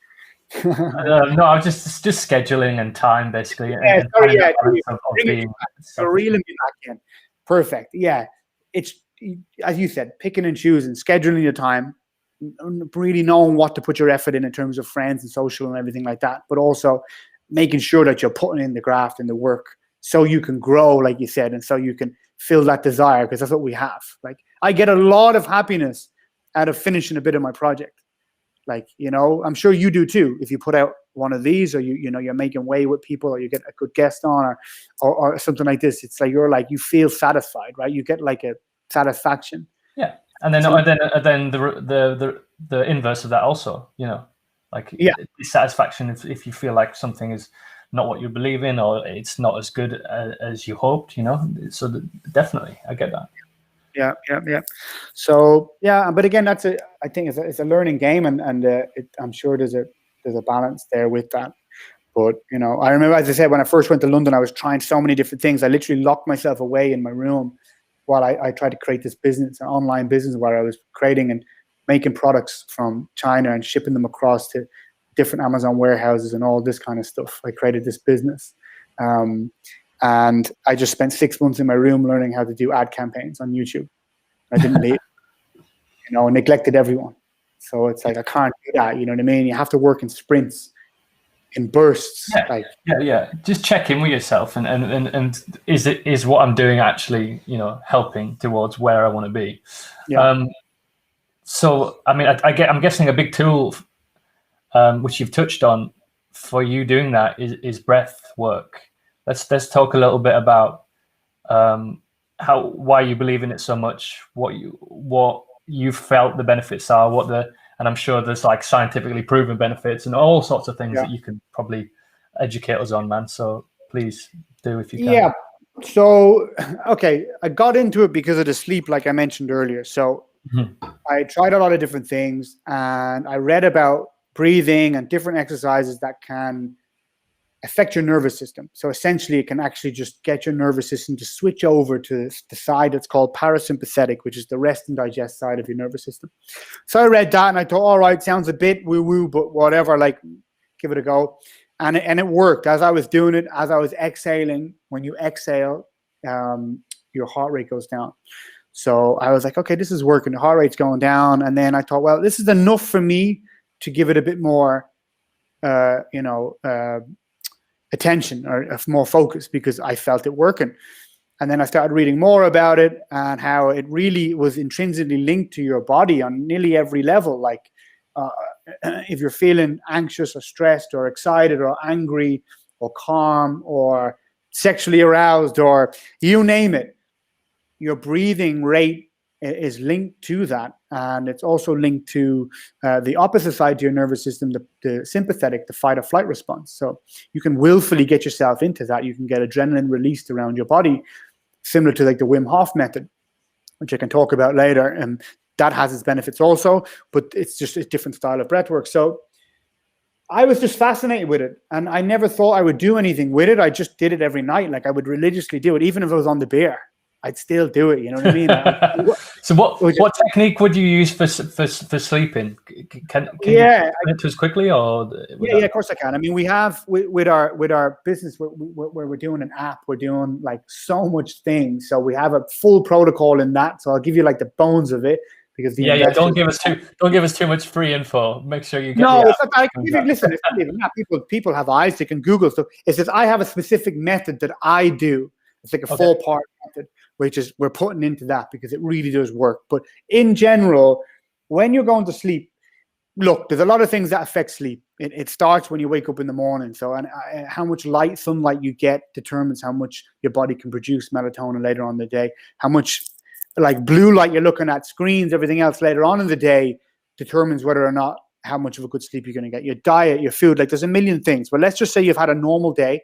A: No, I was just scheduling and time, basically.
B: Yeah, sorry, yeah. You're reeling me back in. Perfect. Yeah, it's, as you said, picking and choosing, scheduling your time, really knowing what to put your effort in terms of friends and social and everything like that, but also making sure that you're putting in the graft and the work so you can grow, like you said, and so you can feel that desire, because that's what we have. Like, I get a lot of happiness out of finishing a bit of my project. Like, you know, I'm sure you do too. If you put out one of these, or you're making way with people, or you get a good guest on, or something like this, it's like you feel satisfied, right? You get like a satisfaction.
A: Yeah, and then the inverse of that also, you know, like dissatisfaction if you feel like something is not what you believe in, or it's not as good as you hoped, you know. So definitely, I get that.
B: Yeah. So but again, I think it's a learning game, and I'm sure there's a balance there with that. But you know, I remember, as I said, when I first went to London, I was trying so many different things. I literally locked myself away in my room while I tried to create this business, an online business, where I was creating and making products from China and shipping them across to different Amazon warehouses and all this kind of stuff. I created this business. And I just spent 6 months in my room learning how to do ad campaigns on YouTube. I didn't leave, you know, neglected everyone. So it's like, I can't do that. You know what I mean? You have to work in sprints, in bursts.
A: Just check in with yourself, and is what I'm doing actually, you know, helping towards where I want to be. Yeah. So I mean, I'm guessing a big tool, which you've touched on, for you doing that is breath work. Let's talk a little bit about why you believe in it so much, what you felt the benefits are, and I'm sure there's like scientifically proven benefits and all sorts of things that you can probably educate us on, man. So please do, if you can.
B: Yeah. So, okay, I got into it because of the sleep, like I mentioned earlier. So I tried a lot of different things, and I read about breathing and different exercises that can affect your nervous system. So essentially, it can actually just get your nervous system to switch over to the side that's called parasympathetic, which is the rest and digest side of your nervous system. So I read that, and I thought, all right, sounds a bit woo-woo, but whatever, like, give it a go. And it worked. As I was doing it, as I was exhaling, when you exhale, your heart rate goes down. So I was like, okay, this is working. The heart rate's going down. And then I thought, well, this is enough for me to give it a bit more, attention, or more focus, because I felt it working. And then I started reading more about it, and how it really was intrinsically linked to your body on nearly every level. Like if you're feeling anxious or stressed or excited or angry or calm or sexually aroused or you name it, your breathing rate is linked to that. And it's also linked to the opposite side to your nervous system, the sympathetic, the fight or flight response. So you can willfully get yourself into that. You can get adrenaline released around your body, similar to like the Wim Hof method, which I can talk about later. And that has its benefits also, but it's just a different style of breath work. So I was just fascinated with it, and I never thought I would do anything with it. I just did it every night. Like I would religiously do it, even if it was on the beer. I'd still do it. You know what I mean?
A: So what technique would you use for sleeping? Can you explain it to us quickly, or
B: yeah, of course I can. I mean, we have with our business where we're doing an app, we're doing like so much things. So we have a full protocol in that. So I'll give you like the bones of it. Because
A: don't give us too much free info. Make sure you get
B: listen, it's not even that. People have eyes, they can Google stuff. It says I have a specific method that I do. It's like a 4-part method, which is we're putting into that because it really does work. But in general, when you're going to sleep, look, there's a lot of things that affect sleep. It starts when you wake up in the morning. So how much sunlight you get determines how much your body can produce melatonin later on in the day. How much like blue light you're looking at, screens, everything else later on in the day determines whether or not how much of a good sleep you're going to get. Your diet, your food, like there's a million things. But let's just say you've had a normal day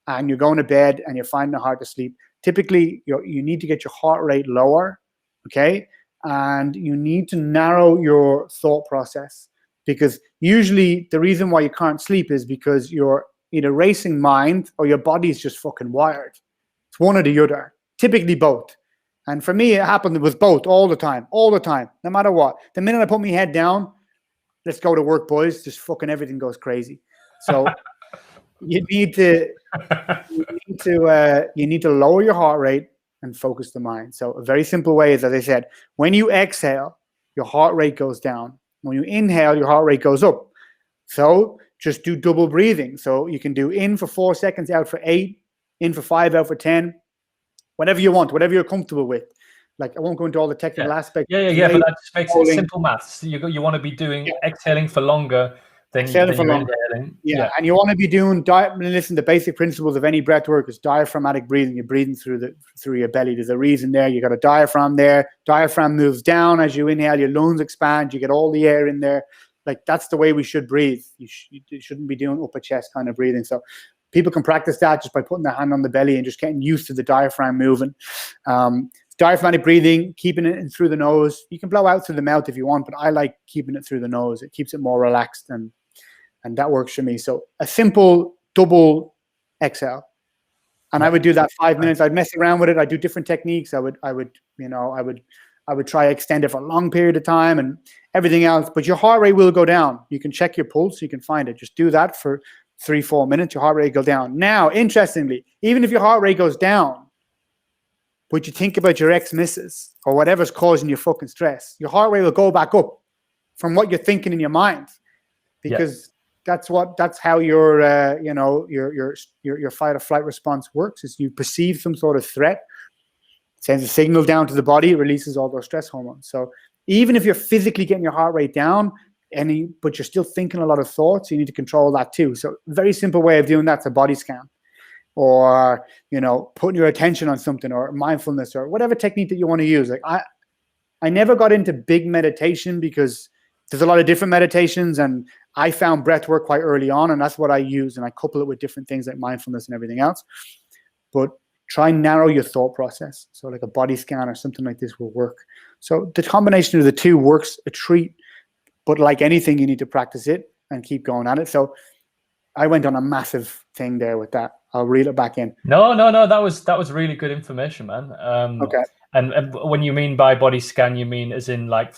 B: and you're going to bed and you're finding it hard to sleep. Typically, you need to get your heart rate lower, okay? And you need to narrow your thought process, because usually the reason why you can't sleep is because you're either racing mind or your body's just fucking wired. It's one or the other, typically both. And for me, it happened with both all the time, no matter what. The minute I put my head down, let's go to work, boys, just fucking everything goes crazy. So you need to lower your heart rate and focus the mind. So a very simple way is, as I said, when you exhale, your heart rate goes down. When you inhale, your heart rate goes up. So just do double breathing. So you can do in for 4 seconds, out for 8, in for 5, out for 10. Whatever you want, whatever you're comfortable with. Like I won't go into all the technical aspects.
A: But that just makes it simple maths. You want to be doing exhaling for longer than you're inhaling.
B: Yeah, and you want to be doing listen, the basic principles of any breath work is diaphragmatic breathing. You're breathing through your belly. There's a reason there. You got a diaphragm there. Diaphragm moves down as you inhale. Your lungs expand. You get all the air in there. Like that's the way we should breathe. You shouldn't be doing upper chest kind of breathing. So people can practice that just by putting their hand on the belly and just getting used to the diaphragm moving. Diaphragmatic breathing, keeping it in through the nose. You can blow out through the mouth if you want, but I like keeping it through the nose. It keeps it more relaxed, and that works for me. So a simple double exhale, and I would do that 5 minutes. I'd mess around with it. I'd do different techniques. I would try extend it for a long period of time and everything else. But your heart rate will go down. You can check your pulse. You can find it. Just do that for 3-4 minutes. Your heart rate will go down. Now, interestingly, even if your heart rate goes down, but you think about your ex-missus or whatever's causing you fucking stress, your heart rate will go back up from what you're thinking in your mind, because that's how your fight or flight response works. Is you perceive some sort of threat, it sends a signal down to the body, it releases all those stress hormones. So even if you're physically getting your heart rate down, but you're still thinking a lot of thoughts, you need to control that too. So very simple way of doing that's a body scan, or putting your attention on something, or mindfulness, or whatever technique that you want to use. Like I never got into big meditation because there's a lot of different meditations, and I found breath work quite early on, and that's what I use, and I couple it with different things like mindfulness and everything else. But try and narrow your thought process. So like a body scan or something like this will work. So the combination of the two works a treat. But like anything, you need to practice it and keep going at it. So I went on a massive thing there with that. I'll reel it back in.
A: No. That was really good information, man.
B: Okay.
A: And when you mean by body scan, you mean as in like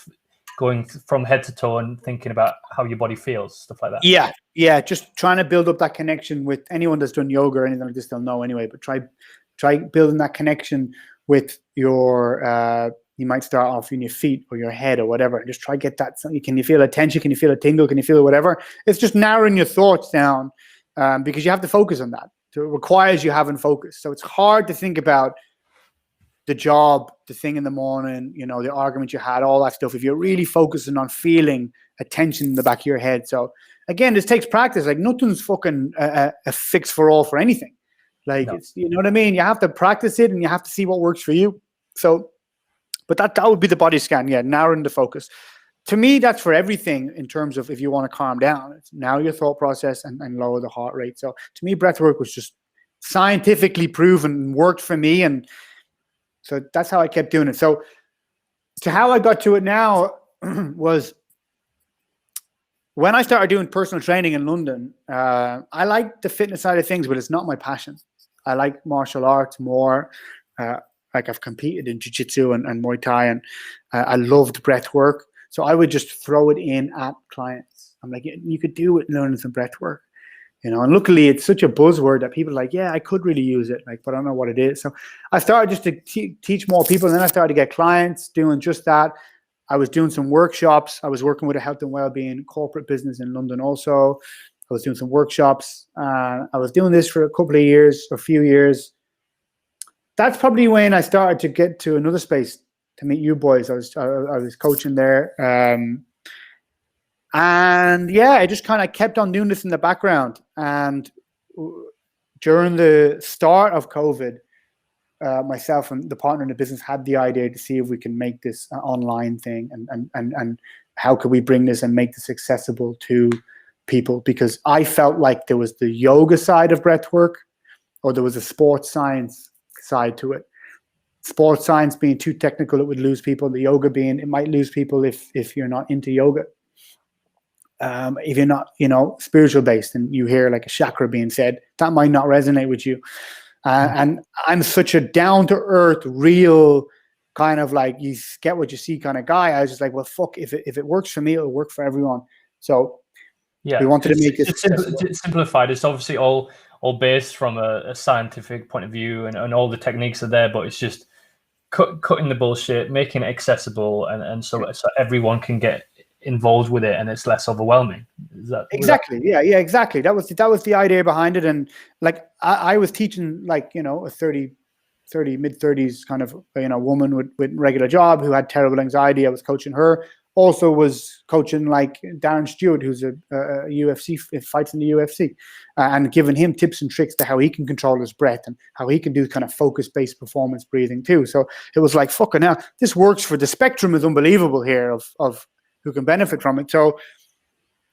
A: going from head to toe and thinking about how your body feels, stuff like that?
B: Yeah. Just trying to build up that connection with anyone that's done yoga or anything like this. They'll know anyway. But try building that connection with your. You might start off in your feet or your head or whatever, and just try to get that. Can you feel a tension? Can you feel a tingle? Can you feel whatever? It's just narrowing your thoughts down, because you have to focus on that. So it requires you having focus. So it's hard to think about the job, the thing in the morning, the argument you had, all that stuff. If you're really focusing on feeling tension in the back of your head. So again, this takes practice. Like nothing's fucking a fix for all for anything. Like it's, you know what I mean? You have to practice it and you have to see what works for you. So, but that would be the body scan. Yeah, narrowing the focus. To me, that's for everything in terms of if you want to calm down. It's now your thought process and lower the heart rate. So to me, breath work was just scientifically proven and worked for me. And so that's how I kept doing it. So to how I got to it now was when I started doing personal training in London. I like the fitness side of things, but it's not my passion. I like martial arts more. Like I've competed in jiu-jitsu and Muay Thai, and I loved breath work. So I would just throw it in at clients. I'm like, you could do it learning some breath work, you know. And luckily, it's such a buzzword that people are like, yeah, I could really use it, like, but I don't know what it is. So I started just to teach more people, and then I started to get clients doing just that. I was doing some workshops. I was working with a health and well-being corporate business in London also. I was doing some workshops. I was doing this for a few years. That's probably when I started to get to another space to meet you boys. I was coaching there. And yeah, I just kind of kept on doing this in the background. And during the start of COVID, myself and the partner in the business had the idea to see if we can make this online thing and how could we bring this and make this accessible to people, because I felt like there was the yoga side of breath work or there was a sports science side to it. Sports science being too technical, it would lose people. The yoga being, it might lose people if you're not into yoga. If you're not, you know, spiritual based and you hear like a chakra being said, that might not resonate with you. And I'm such a down to earth, real kind of like you get what you see kind of guy. I was just like, well, fuck, if it works for me, it'll work for everyone. So
A: yeah,
B: we wanted to make this
A: it's simplified. It's obviously all based from a scientific point of view, and all the techniques are there, but it's just cutting the bullshit, making it accessible, and so everyone can get involved with it and it's less overwhelming. Is that
B: exactly? Yeah, exactly. That was the idea behind it. And like I was teaching, like, you know, a 30 mid-30s kind of, you know, woman with regular job who had terrible anxiety. I was coaching her. Also was coaching like Darren Stewart, who's a UFC, fights in the UFC, and giving him tips and tricks to how he can control his breath and how he can do kind of focus-based performance breathing too. So it was like, fucking hell, this works. For the spectrum is unbelievable here of who can benefit from it. So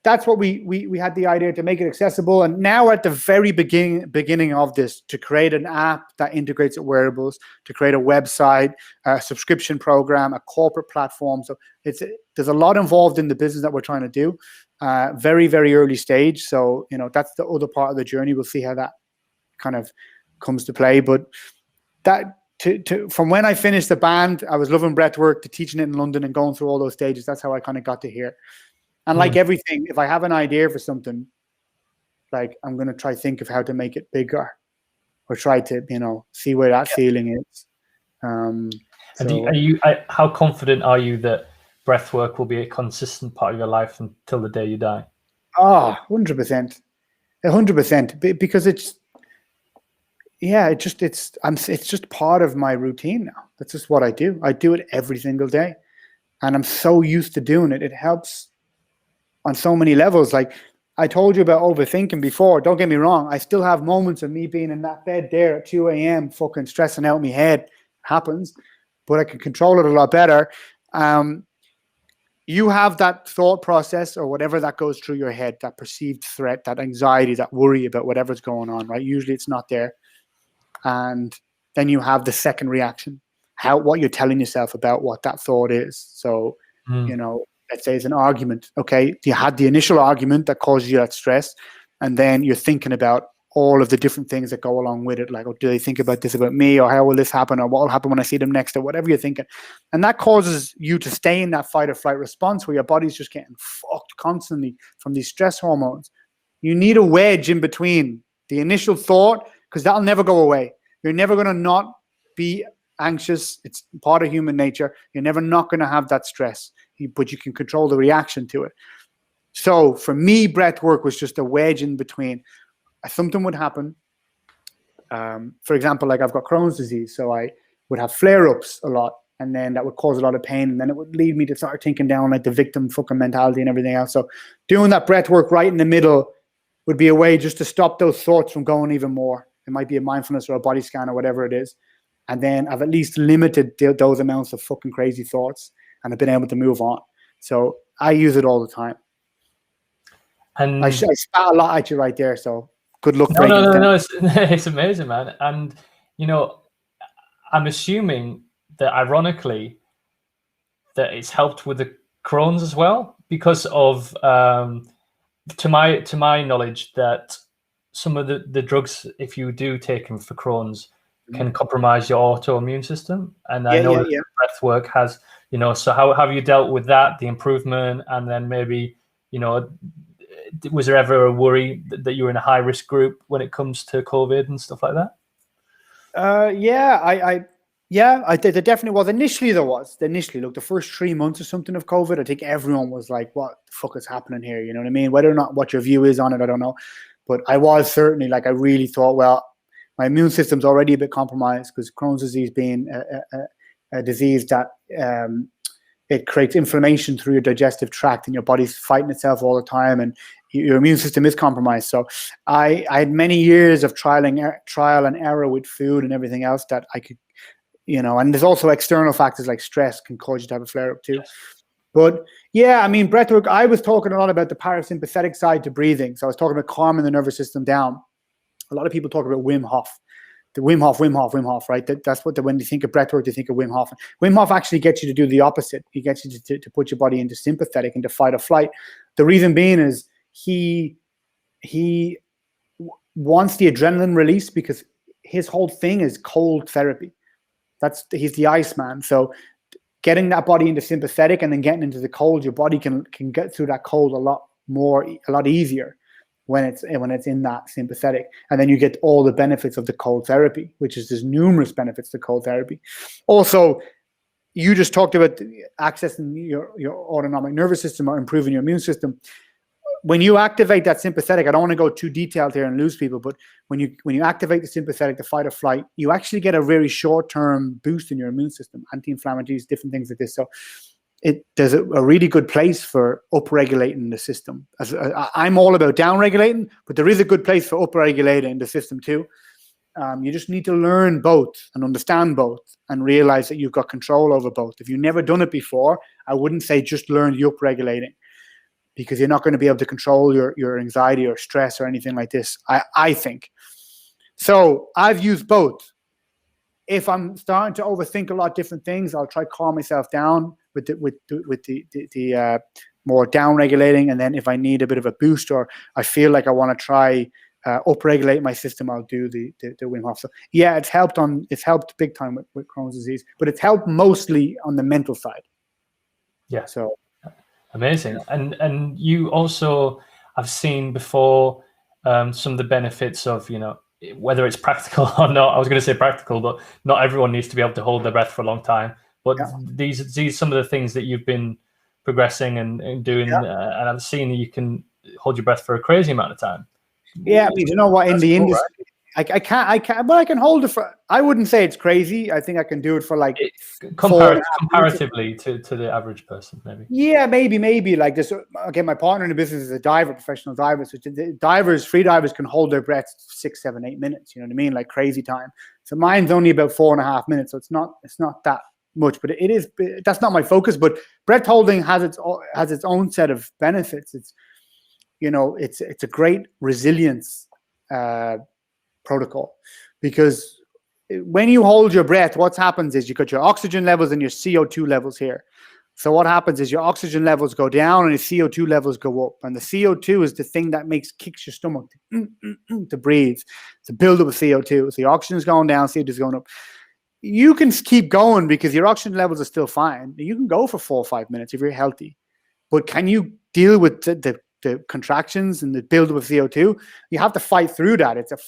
B: that's what we had the idea to make it accessible. And now at the very beginning of this, to create an app that integrates with wearables, to create a website, a subscription program, a corporate platform. So there's a lot involved in the business that we're trying to do. Very, very early stage. So, you know, that's the other part of the journey. We'll see how that kind of comes to play. But that from when I finished the band, I was loving breathwork, to teaching it in London and going through all those stages. That's how I kind of got to here. And like everything, if I have an idea for something, like I'm going to try think of how to make it bigger, or try to, you know, see where that feeling is.
A: How confident are you that breathwork will be a consistent part of your life until the day you die?
B: Oh, 100%. 100%. Because it's just part of my routine now. That's just what I do. I do it every single day. And I'm so used to doing it. It helps on so many levels. Like I told you about overthinking before. Don't get me wrong. I still have moments of me being in that bed there at 2 a.m. fucking stressing out my head. It happens, but I can control it a lot better. You have that thought process or whatever that goes through your head, that perceived threat, that anxiety, that worry about whatever's going on, right? Usually it's not there. And then you have the second reaction, what you're telling yourself about what that thought is. So, you know, let's say it's an argument. Okay, you had the initial argument that caused you that stress, and then you're thinking about all of the different things that go along with it. Like, oh, do they think about this about me, or how will this happen, or what will happen when I see them next, or whatever you're thinking. And that causes you to stay in that fight or flight response where your body's just getting fucked constantly from these stress hormones. You need a wedge in between the initial thought, because that'll never go away. You're never going to not be anxious. It's part of human nature. You're never not going to have that stress, but you can control the reaction to it. So for me, breath work was just a wedge in between. Something would happen. For example, like I've got Crohn's disease, so I would have flare-ups a lot. and then that would cause a lot of pain, and then it would lead me to start thinking down like the victim fucking mentality and everything else. So doing that breath work right in the middle would be a way just to stop those thoughts from going even more. It might be a mindfulness or a body scan or whatever it is. And then I've at least limited those amounts of fucking crazy thoughts, and I've been able to move on. So I use it all the time. And I spat a lot at you right there, so good luck.
A: No, it's amazing, man. And, you know, I'm assuming that ironically that it's helped with the Crohn's as well, because of, to my knowledge, that some of the drugs, if you do take them for Crohn's, can compromise your autoimmune system. And I know that breath work has, you know, so how have you dealt with that, the improvement, and then maybe, you know, was there ever a worry that you were in a high risk group when it comes to COVID and stuff like that?
B: I there definitely was. Initially, look, the first 3 months or something of COVID, I think everyone was like, what the fuck is happening here? You know what I mean? Whether or not what your view is on it, I don't know. But I was certainly like, I really thought, well, my immune system's already a bit compromised, because Crohn's disease being a disease that it creates inflammation through your digestive tract, and your body's fighting itself all the time, and your immune system is compromised. So I had many years of trial and error with food and everything else that I could, you know, and there's also external factors like stress can cause you to have a flare up too. Yes. But yeah, I mean, breathwork, I was talking a lot about the parasympathetic side to breathing. So I was talking about calming the nervous system down. A lot of people talk about Wim Hof. The Wim Hof, right? That's what when they think of breathwork, they think of Wim Hof. Wim Hof actually gets you to do the opposite. He gets you to put your body into sympathetic, into fight or flight. The reason being is he wants the adrenaline release, because his whole thing is cold therapy. He's the Iceman. So getting that body into sympathetic and then getting into the cold, your body can get through that cold a lot easier when it's in that sympathetic. And then you get all the benefits of the cold therapy, which is there's numerous benefits to cold therapy. Also, you just talked about accessing your autonomic nervous system or improving your immune system. When you activate that sympathetic, I don't want to go too detailed here and lose people, but when you activate the sympathetic, the fight or flight, you actually get a very short-term boost in your immune system, anti-inflammatories, different things like this. So there's a really good place for upregulating the system. I'm all about downregulating, but there is a good place for upregulating the system too. You just need to learn both and understand both and realize that you've got control over both. If you've never done it before, I wouldn't say just learn the upregulating, because you're not going to be able to control your anxiety or stress or anything like this, I think. So I've used both. If I'm starting to overthink a lot of different things, I'll try to calm myself down with the more down regulating. And then if I need a bit of a boost, or I feel like I want to try upregulate my system, I'll do the Wim Hof. So yeah, it's helped big time with Crohn's disease, but it's helped mostly on the mental side.
A: Yeah.
B: So
A: amazing. And you also, I've seen before some of the benefits of, you know, whether it's practical or not. I was going to say practical, but not everyone needs to be able to hold their breath for a long time. But these some of the things that you've been progressing and doing, and I've seen that you can hold your breath for a crazy amount of time.
B: Yeah, I mean, you know what? In the industry, right? I can't, but I can hold it for. I wouldn't say it's crazy. I think I can do it for like
A: comparatively to the average person, maybe.
B: Yeah, maybe like this. Again, my partner in the business is a diver, professional diver. So free divers can hold their breath 6, 7, 8 minutes. You know what I mean? Like crazy time. So mine's only about 4.5 minutes. So it's not that much, but it is. That's not my focus. But breath holding has its own set of benefits. It's, you know, it's a great resilience protocol, because when you hold your breath, what happens is you got your oxygen levels and your CO2 levels here. So what happens is your oxygen levels go down and your CO2 levels go up. And the CO2 is the thing that kicks your stomach to breathe. It's a buildup of CO2. So your oxygen is going down, CO2 is going up. You can keep going because your oxygen levels are still fine. You can go for 4 or 5 minutes if you're healthy. But can you deal with the contractions and the buildup of CO2? You have to fight through that. It's a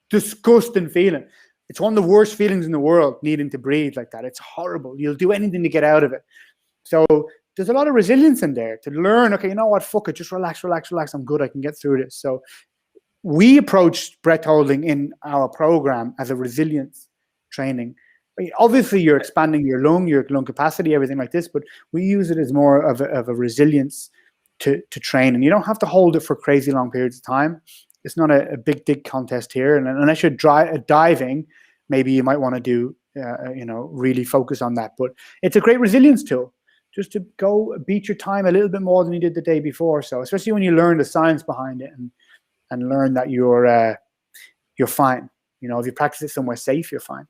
B: disgusting feeling. It's one of the worst feelings in the world, needing to breathe like that. It's horrible. You'll do anything to get out of it. So there's a lot of resilience in there to learn, okay, you know what, fuck it, just relax. I'm good, I can get through this. So we approached breath holding in our program as a resilience training. obviously you're expanding your lung capacity, everything like this, but we use it as more of a resilience to train. And you don't have to hold it for crazy long periods of time. It's not a big dig contest here. And unless you're diving, maybe you might want to do, really focus on that. But it's a great resilience tool, just to go beat your time a little bit more than you did the day before. So especially when you learn the science behind it and learn that you're fine. If you practice it somewhere safe, you're fine.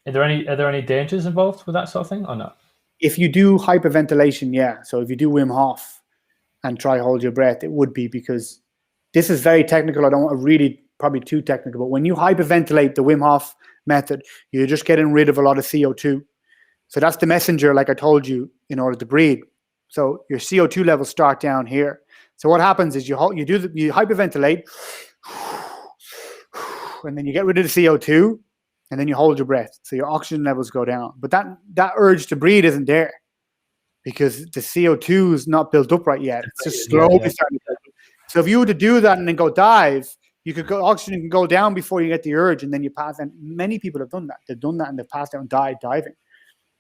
A: Are there any dangers involved with that sort of thing or not?
B: If you do hyperventilation, yeah. So if you do Wim Hof and try hold your breath, it would be, because this is very technical. I don't want to really, probably too technical, but when you hyperventilate the Wim Hof method, you're just getting rid of a lot of CO2. So that's the messenger, like I told you, in order to breathe. So your CO2 levels start down here. So what happens is you hyperventilate, and then you get rid of the CO2, and then you hold your breath. So your oxygen levels go down. But that urge to breathe isn't there, because the CO2 is not built up right yet. It's just slowly starting to build up. So if you were to do that and then go dive, oxygen can go down before you get the urge, and then you pass. And many people have done that. They've done that and they've passed out and died diving,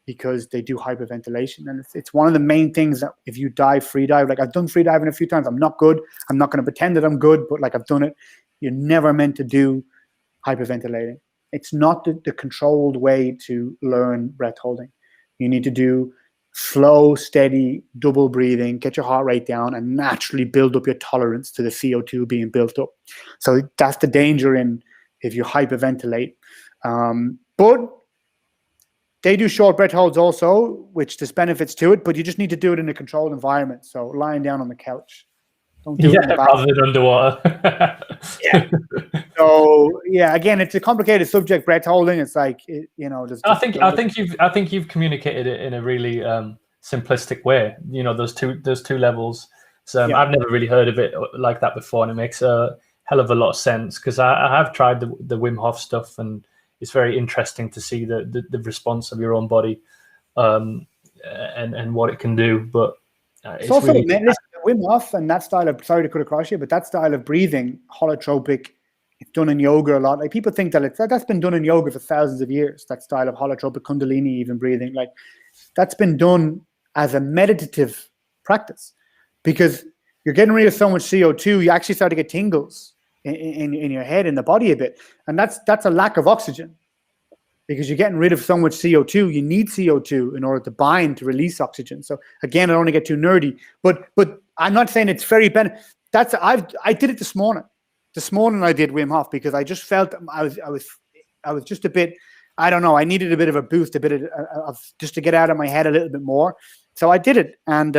B: because they do hyperventilation. And it's one of the main things that if you free dive, like I've done free diving a few times, I'm not good. I'm not going to pretend that I'm good, but like I've done it. You're never meant to do hyperventilating. It's not the controlled way to learn breath holding. You need to do slow, steady, double breathing, get your heart rate down, and naturally build up your tolerance to the CO2 being built up. So that's the danger in if you hyperventilate. But they do short breath holds also, which there's benefits to it, but you just need to do it in a controlled environment. So lying down on the couch. Don't do it in the bathroom.
A: Rather than underwater.
B: Yeah. So yeah, again, it's a complicated subject, breath holding. It's like,
A: I think you've communicated it in a really simplistic way. Those two levels. So I've never really heard of it like that before, and it makes a hell of a lot of sense, because I have tried the Wim Hof stuff, and it's very interesting to see the response of your own body, and what it can do. But
B: it's also really Wim Hof and that style of, sorry to cut across you, but that style of breathing, holotropic, it's done in yoga a lot. Like people think that that's been done in yoga for thousands of years. That style of holotropic kundalini, even breathing, like that's been done as a meditative practice, because you're getting rid of so much CO2. You actually start to get tingles in your head, in the body a bit, and that's a lack of oxygen, because you're getting rid of so much CO2. You need CO2 in order to bind, to release oxygen. So again, I don't want to get too nerdy, but I'm not saying it's very I did it this morning. This morning I did Wim Hof, because I just felt I was just a bit, I don't know, I needed a bit of a boost, a bit of just to get out of my head a little bit more. So I did it, and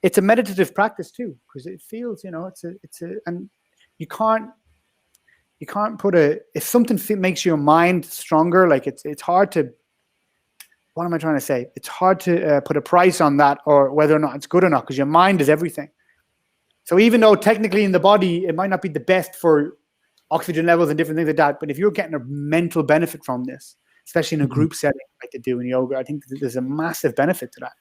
B: it's a meditative practice too, because it feels, and you can't put if something makes your mind stronger, like it's hard to, what am I trying to say? It's hard to put a price on that, or whether or not it's good or not, because your mind is everything. So even though technically in the body, it might not be the best for oxygen levels and different things like that, but if you're getting a mental benefit from this, especially in a group setting like they do in yoga, I think there's a massive benefit to that.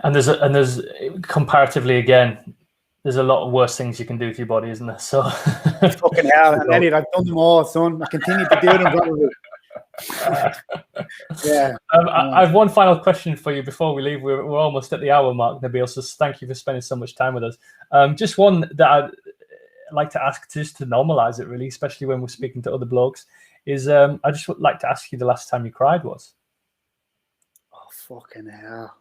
A: And there's comparatively, again, there's a lot of worse things you can do with your body, isn't there? So
B: fucking hell, and Elliot, I've done them all, son. I continue to do them probably. Yeah.
A: I have one final question for you before we leave. We're almost at the hour mark, Nabil, so thank you for spending so much time with us. Just one that I'd like to ask, just to normalize it really, especially when we're speaking to other blokes, is I just would like to ask you the last time you cried was.
B: Oh, fucking hell.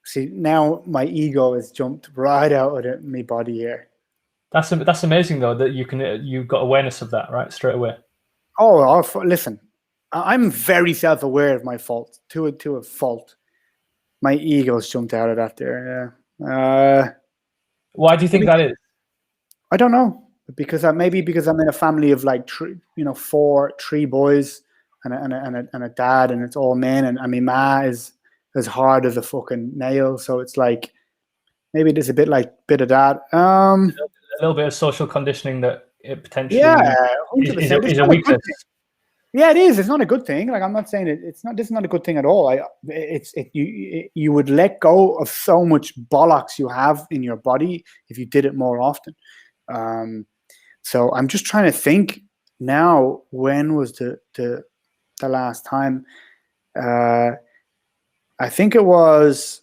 B: See, now my ego has jumped right out of my body here.
A: That's amazing though, that you've got awareness of that right straight away.
B: Oh, listen, I'm very self-aware of my fault to a fault. My ego's jumped out of that there. Yeah.
A: Why do you think that is?
B: I don't know, because maybe because I'm in a family of like three boys and a dad, and it's all men, and I mean, ma is as hard as a fucking nail, so it's like maybe there's a bit of that. A
A: little bit of social conditioning that it potentially is a weakness.
B: Yeah, it is. It's not a good thing. Like I'm not saying it's not. This is not a good thing at all. You would let go of so much bollocks you have in your body if you did it more often. So I'm just trying to think. now, when was the last time? I think it was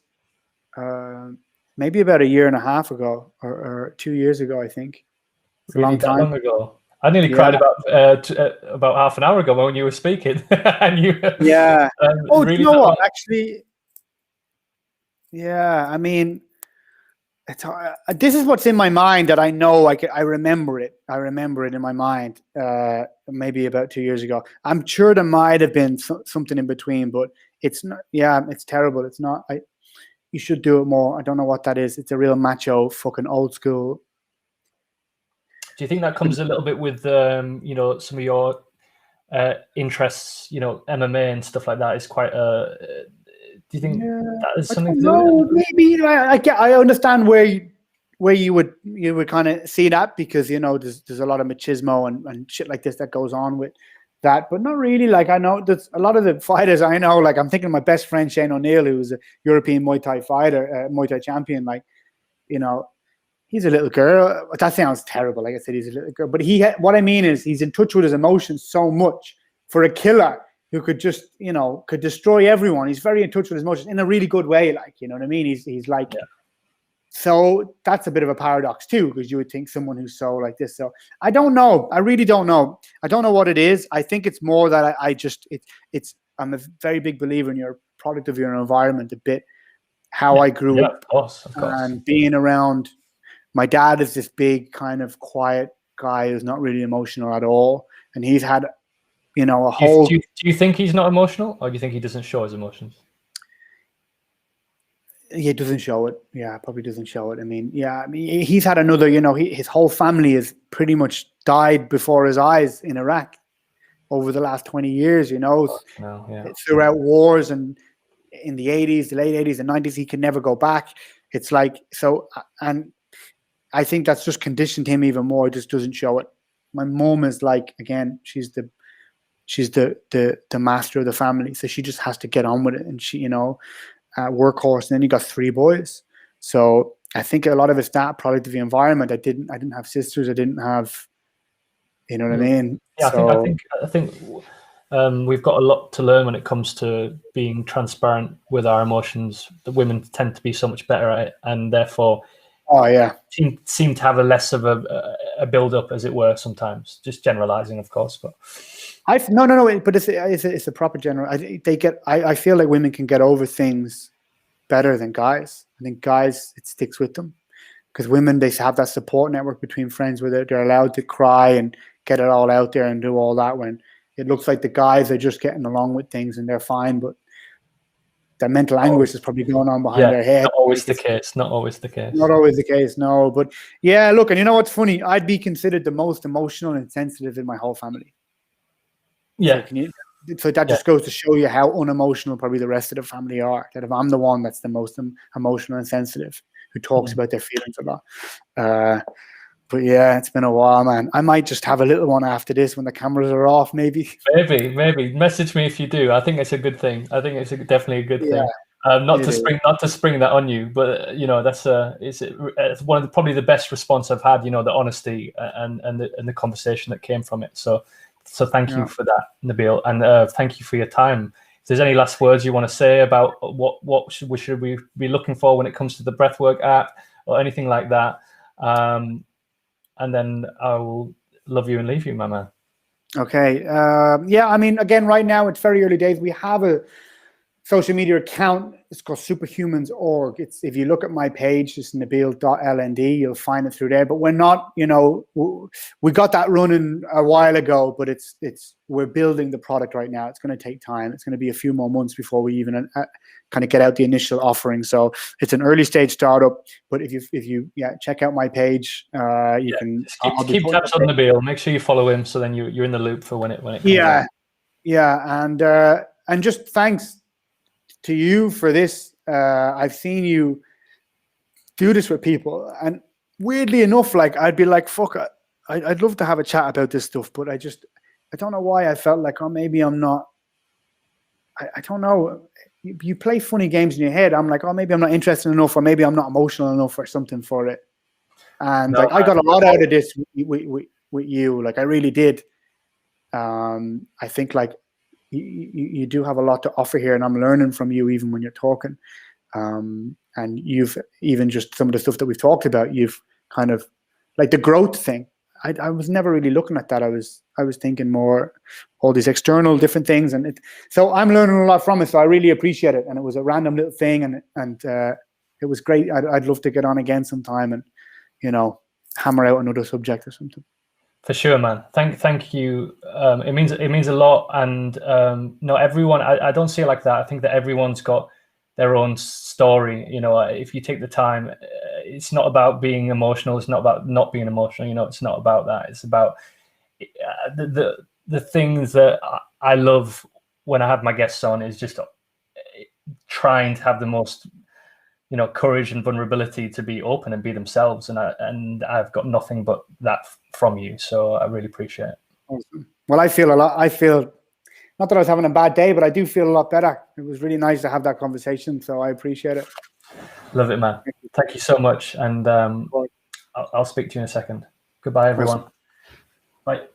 B: maybe about a year and a half ago, or 2 years ago. I think it's a
A: Really
B: long
A: that
B: time.
A: long ago? I nearly cried about half an hour ago when you were speaking, and you
B: Yeah. Oh, do
A: really
B: you know
A: that
B: what?
A: long?
B: Actually, yeah. I mean, it's this is what's in my mind that I know. I remember it. I remember it in my mind. Maybe about 2 years ago. I'm sure there might have been something in between, but it's not. Yeah, it's terrible. It's not. You should do it more. I don't know what that is. It's a real macho, fucking old school.
A: Do you think that comes a little bit with you know, some of your interests, you know, MMA and stuff like that is quite do you think that is
B: I
A: something
B: don't
A: to do with
B: know.
A: it?
B: Maybe I understand where you would kind of see that, because there's a lot of machismo and shit like this that goes on with that, but not really. Like, I know there's a lot of the fighters I know. Like, I'm thinking of my best friend Shane O'Neill, who was a European Muay Thai fighter, Muay Thai champion. Like, he's a little girl. That sounds terrible. Like I said, he's a little girl, but what I mean is he's in touch with his emotions so much. For a killer who could just, could destroy everyone, he's very in touch with his emotions in a really good way. Like, you know what I mean? He's like, yeah. So that's a bit of a paradox too, because you would think someone who's so like this. So I don't know. I really don't know. I don't know what it is. I think it's more that I'm a very big believer in your product of your environment, a bit how I grew up.
A: Of course.
B: And being around. My dad is this big kind of quiet guy who's not really emotional at all, and he's had, a whole.
A: Do you think he's not emotional, or do you think he doesn't show his emotions?
B: He doesn't show it. Yeah, probably doesn't show it. I mean, he's had another. His whole family has pretty much died before his eyes in Iraq over the last 20 years. Throughout wars and in the 80s, the late 80s and 90s, he could never go back. It's like so, and I think that's just conditioned him even more. It just doesn't show it. My mom is like, again, she's the master of the family, so she just has to get on with it, and she, workhorse. And then you got 3 boys, so I think a lot of it's that product of the environment. I didn't have sisters. I didn't have, you know what I mean?
A: Yeah, I think we've got a lot to learn when it comes to being transparent with our emotions. The women tend to be so much better at it, and therefore.
B: Oh yeah,
A: seem to have a less of a build up, as it were. Sometimes, just generalizing, of course. But
B: no. But it's a proper general. I feel like women can get over things better than guys. I think guys, it sticks with them, because women, they have that support network between friends where they're allowed to cry and get it all out there and do all that. When it looks like the guys are just getting along with things and they're fine, but their mental anguish is probably going on behind their head.
A: Not always the case. Not always the case.
B: Not always the case, no. But yeah, look, and you know what's funny? I'd be considered the most emotional and sensitive in my whole family.
A: Yeah.
B: So that just goes to show you how unemotional probably the rest of the family are. That if I'm the one that's the most emotional and sensitive, who talks about their feelings a lot. But yeah, it's been a while, man. I might just have a little one after this when the cameras are off, maybe.
A: Maybe. Message me if you do. I think it's a good thing. I think it's definitely a good thing. Not to spring that on you, but that's it's one of the, probably the best response I've had. The honesty and the conversation that came from it. So thank you for that, Nabil, and thank you for your time. If there's any last words you want to say about what should we be looking for when it comes to the Breathwork app or anything like that. And then I will love you and leave you, my man.
B: Okay. I mean, again, right now it's very early days. We have a social media account. It's called superhumans.org. It's, if you look at my page, it's nabil.lnd, you'll find it through there. But we're not, we got that running a while ago, but we're building the product right now. It's going to take time. It's going to be a few more months before we even kind of get out the initial offering. So it's an early stage startup. But if you check out my page, you can
A: keep tabs on Nabil. Make sure you follow him, so then you're in the loop for when it comes out.
B: And just thanks to you for this. I've seen you do this with people, and weirdly enough, like, I'd be like, fuck, I'd love to have a chat about this stuff, but I don't know why I felt like, oh, maybe I'm not, I don't know. You play funny games in your head. I'm like, oh, maybe I'm not interested enough, or maybe I'm not emotional enough or something for it. And I got a lot out of this with you. Like, I really did. I think like you do have a lot to offer here, and I'm learning from you even when you're talking. And you've even just some of the stuff that we've talked about, you've kind of like the growth thing. I was never really looking at that. I was thinking more all these external different things, and so I'm learning a lot from it. So I really appreciate it. And it was a random little thing, and it was great. I'd love to get on again sometime, and hammer out another subject or something.
A: For sure, man. Thank you. It means a lot, and not everyone. I don't see it like that. I think that everyone's got their own story. If you take the time, it's not about being emotional. It's not about not being emotional. It's not about that. It's about the things that I love when I have my guests on is just trying to have the most courage and vulnerability to be open and be themselves, and I've got nothing but that from you, so I really appreciate it.
B: Awesome. Well, I feel not that I was having a bad day, but I do feel a lot better. It was really nice to have that conversation, so I appreciate it.
A: Love it, man. Thank you so much, and I'll speak to you in a second. Goodbye, everyone. Awesome. Bye.